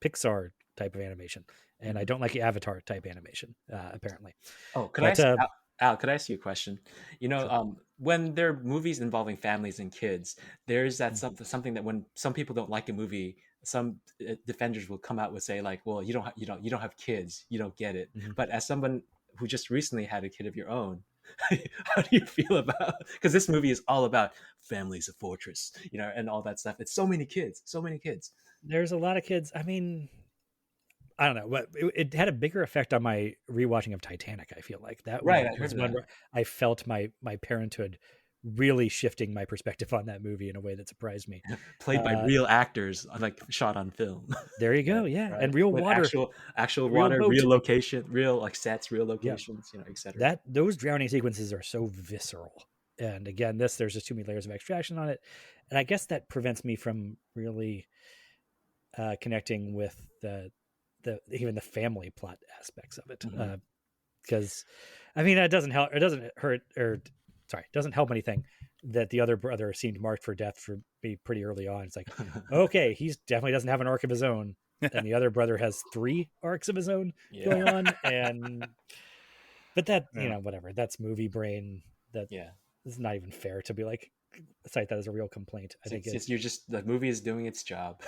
Pixar type of animation, and I don't like the Avatar type animation, apparently. Oh, could I ask you a question? Sure. When there are movies involving families and kids, there's that something that when some people don't like a movie, some defenders will come out and say like, well, you don't have kids, you don't get it. Mm-hmm. But as someone who just recently had a kid of your own, how do you feel about, because this movie is all about family's a fortress, and all that stuff. It's so many kids. There's a lot of kids. I mean, I don't know, but it had a bigger effect on my rewatching of Titanic. I feel like that was one where I felt my parenthood really shifting my perspective on that movie in a way that surprised me. Played by real actors, like shot on film. There you go, yeah, right. And real with water, actual water, real location, real like sets, real locations, etc. Those drowning sequences are so visceral. And again, there's just too many layers of abstraction on it, and I guess that prevents me from really connecting with even the family plot aspects of it. Because I mean, it doesn't help anything that the other brother seemed marked for death for me pretty early on. It's like, okay, he definitely doesn't have an arc of his own, and the other brother has 3 arcs of his own going on. But that whatever, that's movie brain. That is not even fair to be like cite that as a real complaint. I think you're just, the movie is doing its job.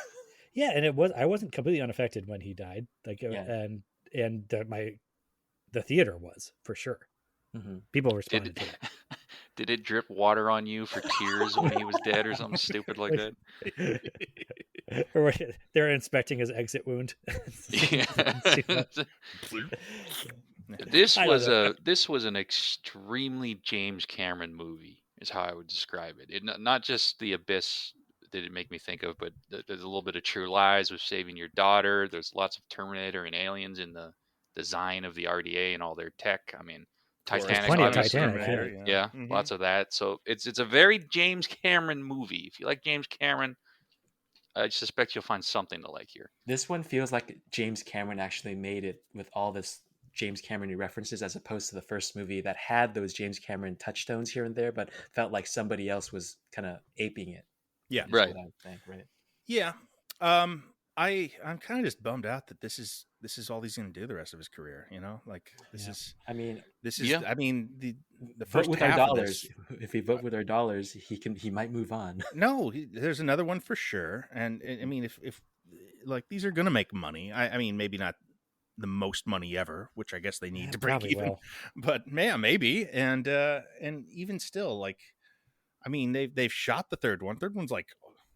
Yeah, and I wasn't completely unaffected when he died. Like, and the theater was for sure. Mm-hmm. People responded to that. Did it drip water on you for tears when he was dead, or something stupid like that? Or they're inspecting his exit wound. This was an extremely James Cameron movie, is how I would describe it. Not just The Abyss did it make me think of, but there's a little bit of True Lies with saving your daughter. There's lots of Terminator and Aliens in the design of the RDA and all their tech. I mean, Titanic, plenty of obviously. Titanic, Yeah, Mhm. lots of that. So it's a very James Cameron movie. If you like James Cameron, I suspect you'll find something to like here. This one feels like James Cameron actually made it with all this James Cameron references, as opposed to the first movie that had those James Cameron touchstones here and there, but felt like somebody else was kind of aping it. Yeah. is Right. what I think, right? Yeah. I'm kind of just bummed out that this is all he's going to do the rest of his career. You know, like this Yeah. is I mean, Yeah. I mean the vote first with our half of dollars. this. If we vote with our dollars, he might move on. No, there's another one for sure. And I mean, if like these are going to make money, I mean, maybe not the most money ever, which I guess they need to break Probably even. will. But yeah, maybe. And even still, like, I mean, they've shot the third one. Third one's like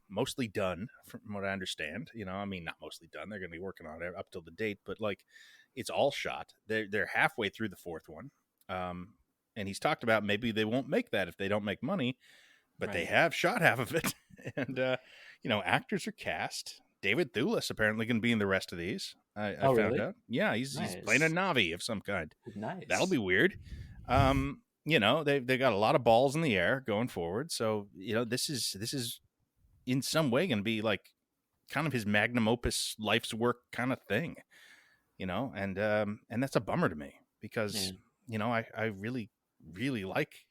mostly done, from what I understand. You know, I mean, not mostly done. They're going to be working on it up till the date, but like, it's all shot. They're halfway through the fourth one. And he's talked about maybe they won't make that if they don't make money, but they Right. have shot half of it. And you know, actors are cast. David Thewlis apparently going to be in the rest of these. I Oh, found really? out. Yeah, he's playing a Navi of some kind. Nice. That'll be weird. You know, they got a lot of balls in the air going forward. So, you know, this is in some way going to be like kind of his magnum opus life's work kind of thing, you know, and that's a bummer to me because, you know, I really, really like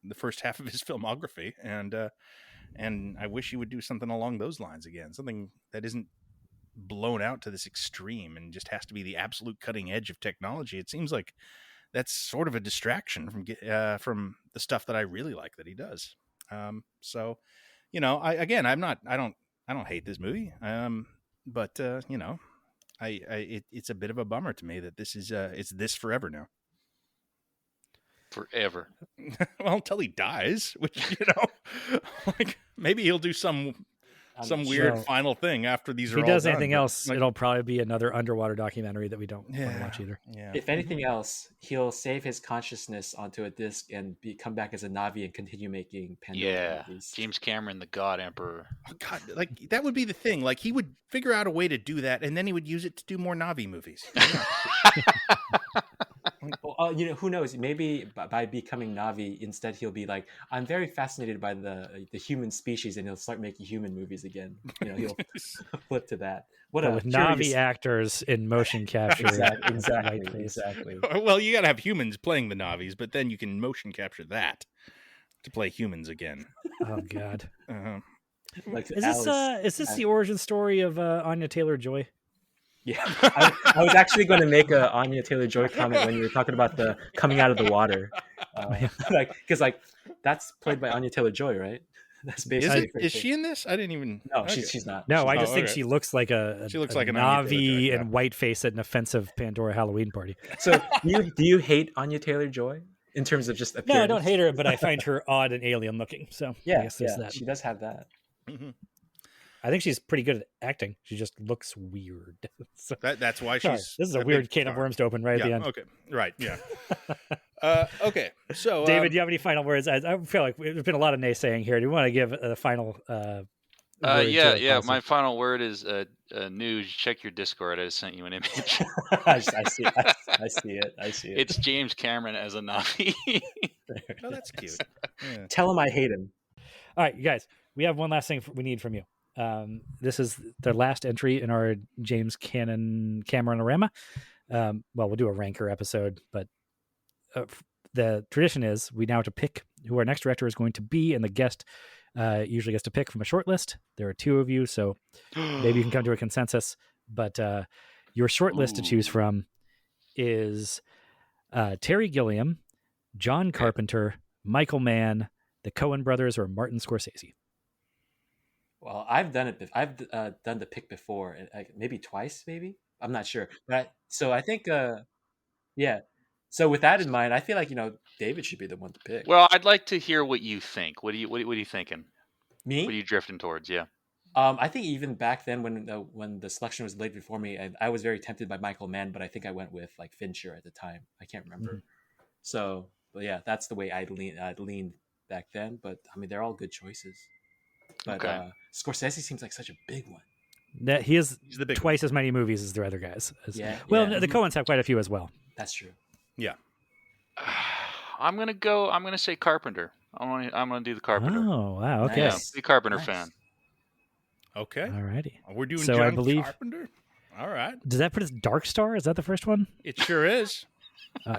the first half of his filmography, and I wish he would do something along those lines again, something that isn't blown out to this extreme and just has to be the absolute cutting edge of technology. It seems like that's sort of a distraction from the stuff that I really like that he does. So, you know, I don't hate this movie. But you know, it's a bit of a bummer to me that this is it's this forever now. Forever. Well, until he dies, which, you know, like maybe he'll do some weird final thing after these If are he all does done, anything but, else, like, it'll probably be another underwater documentary that we don't want to watch either. Yeah. If anything else, he'll save his consciousness onto a disc and come back as a Navi and continue making Pandora Yeah. movies. James Cameron, the God Emperor. Oh, God, like that would be the thing. Like he would figure out a way to do that, and then he would use it to do more Navi movies. Well, you know, who knows? Maybe by becoming Navi, instead he'll be like, I'm very fascinated by the human species, and he'll start making human movies again. You know, he'll flip to that. What But a with curious... Navi actors in motion capture. Exactly. Well, you got to have humans playing the Navis, but then you can motion capture that to play humans again. Oh God. Like Is this the origin story of Anya Taylor-Joy? Yeah, I was actually going to make a Anya Taylor-Joy comment when you were talking about the coming out of the water, like because like that's played by Anya Taylor-Joy, right? That's basically. Is she in this? I didn't even. No, okay. she's not. No, I not. just think Okay. she looks like She looks like an Navi Anya Taylor-Joy, yeah. and whiteface at an offensive Pandora Halloween party. So do you hate Anya Taylor-Joy in terms of just appearance? No, I don't hate her, but I find her odd and alien looking. So I guess there's that. She does have that. Mhm. I think she's pretty good at acting. She just looks weird. So, That's why sorry, she's. this is a big weird can of star. worms to open right at the end. Okay. Right. Yeah. Okay. So, David, do you have any final words? I feel like there's been a lot of naysaying here. Do you want to give a final? Word to Yeah. the policy? My final word is news. Check your Discord. I just sent you an image. I see it. It's James Cameron as a Navi. oh, that's cute. Yeah. Tell him I hate him. All right, you guys, we have one last thing we need from you. This is the last entry in our James Cameron-A-Rama. Well, we'll do a ranker episode, but the tradition is we now have to pick who our next director is going to be, and the guest usually gets to pick from a short list. There are two of you, so maybe you can come to a consensus. But your short list to choose from is Terry Gilliam, John Carpenter, Michael Mann, the Coen brothers, or Martin Scorsese. Well, I've done it. I've done the pick before, maybe twice, maybe. I'm not sure. So I think, yeah. So with that in mind, I feel like David should be the one to pick. Well, I'd like to hear what you think. What are you thinking? Me? What are you drifting towards? Yeah. I think even back then, when the selection was laid before me, I was very tempted by Michael Mann, but I think I went with like Fincher at the time. I can't remember. Mm-hmm. So, but yeah, that's the way I'd lean back then. But I mean, they're all good choices. But Okay. Scorsese seems like such a big one. That he has He's the big twice as many movies as the other guys. Yeah. Well, yeah. the Coens have quite a few as well. That's true. Yeah. I'm gonna say Carpenter. I'm gonna do the Carpenter. Oh, wow. Okay. Yeah, Nice. big Carpenter Nice. fan. Okay. Alrighty. We're doing So John I believe- Carpenter. All right. Does that put us Dark Star? Is that the first one? It sure is.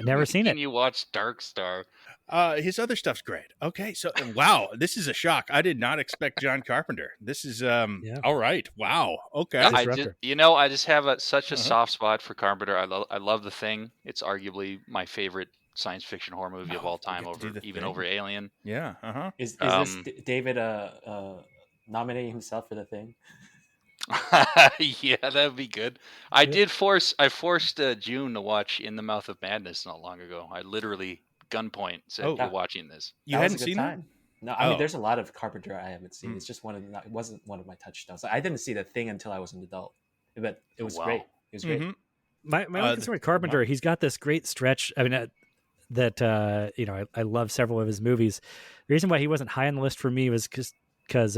Never seen Can it. you watch Dark Star? His other stuff's great. Okay, so wow, this is a shock. I did not expect John Carpenter. This is all right. Wow. Okay. Yeah. I just have such a Uh-huh. soft spot for Carpenter. I love The Thing. It's arguably my favorite science fiction horror movie of all time, we get to do The even Thing. over Alien. Yeah. Uh-huh. Is Um, this David nominating himself for the thing? Yeah, that would be good. I forced Joon to watch In the Mouth of Madness not long ago. I literally gunpoint said, Oh. "You're watching this." You That was hadn't a good seen it? time. No, I mean, Oh. there's a lot of Carpenter I haven't seen. Hmm. It's just it wasn't one of my touchstones. I didn't see the thing until I was an adult, but it was Wow. great. It was great. Mhm. My only concern with Carpenter, he's got this great stretch. I mean, I love several of his movies. The reason why he wasn't high on the list for me was because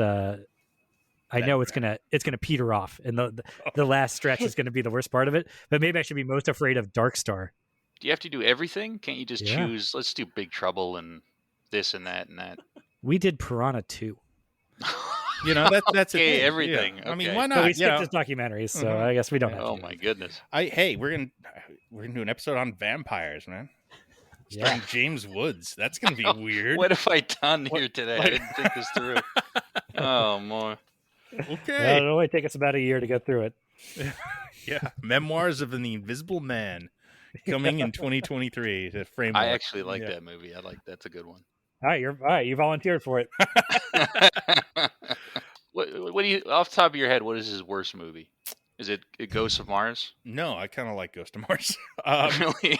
I know it's gonna peter off, and the last stretch is gonna be the worst part of it. But maybe I should be most afraid of Dark Star. Do you have to do everything? Can't you just Yeah. choose? Let's do Big Trouble and this and that and that. We did Piranha 2. You know, that's Okay, a thing. everything. Yeah. I mean, Okay. why But not? we You skipped know, his documentaries, so Mhm. I guess we don't have Oh to. my goodness! we're gonna do an episode on vampires, man. Yeah. Starring James Woods. That's gonna be weird. What have I done here today? I didn't think this through. Oh my! Okay. It'll only take us about a year to get through it. Yeah. Memoirs of an Invisible Man coming in 2023 to Framework. I actually like Yeah. that movie. That's a good one. All right, you volunteered for it. What do you, off the top of your head, what is his worst movie? Is it Ghosts of Mars? No, I kind of like Ghost of Mars. Really?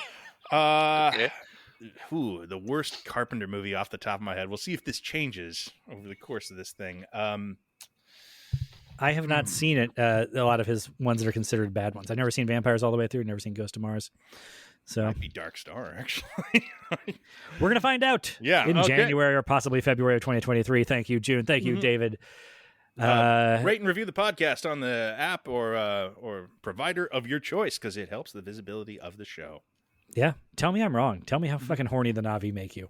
Okay. The worst Carpenter movie off the top of my head. We'll see if this changes over the course of this thing. I have not seen it. A lot of his ones that are considered bad ones. I've never seen Vampires all the way through. Never seen Ghost of Mars. So Might be Dark Star, actually. we're gonna find out. Yeah, in okay. January or possibly February of 2023. Thank you, Joon. Thank you, Mhm. David. Rate and review the podcast on the app or provider of your choice because it helps the visibility of the show. Yeah, tell me I'm wrong. Tell me how fucking horny the Na'vi make you.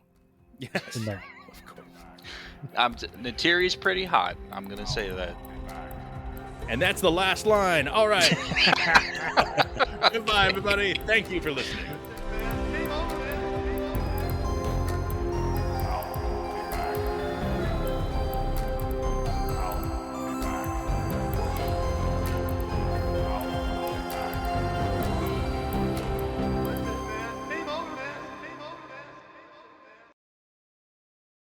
Yes, In there. of course. Natiri's pretty hot. I'm gonna say that. And that's the last line. All right. Goodbye, everybody. Thank you for listening.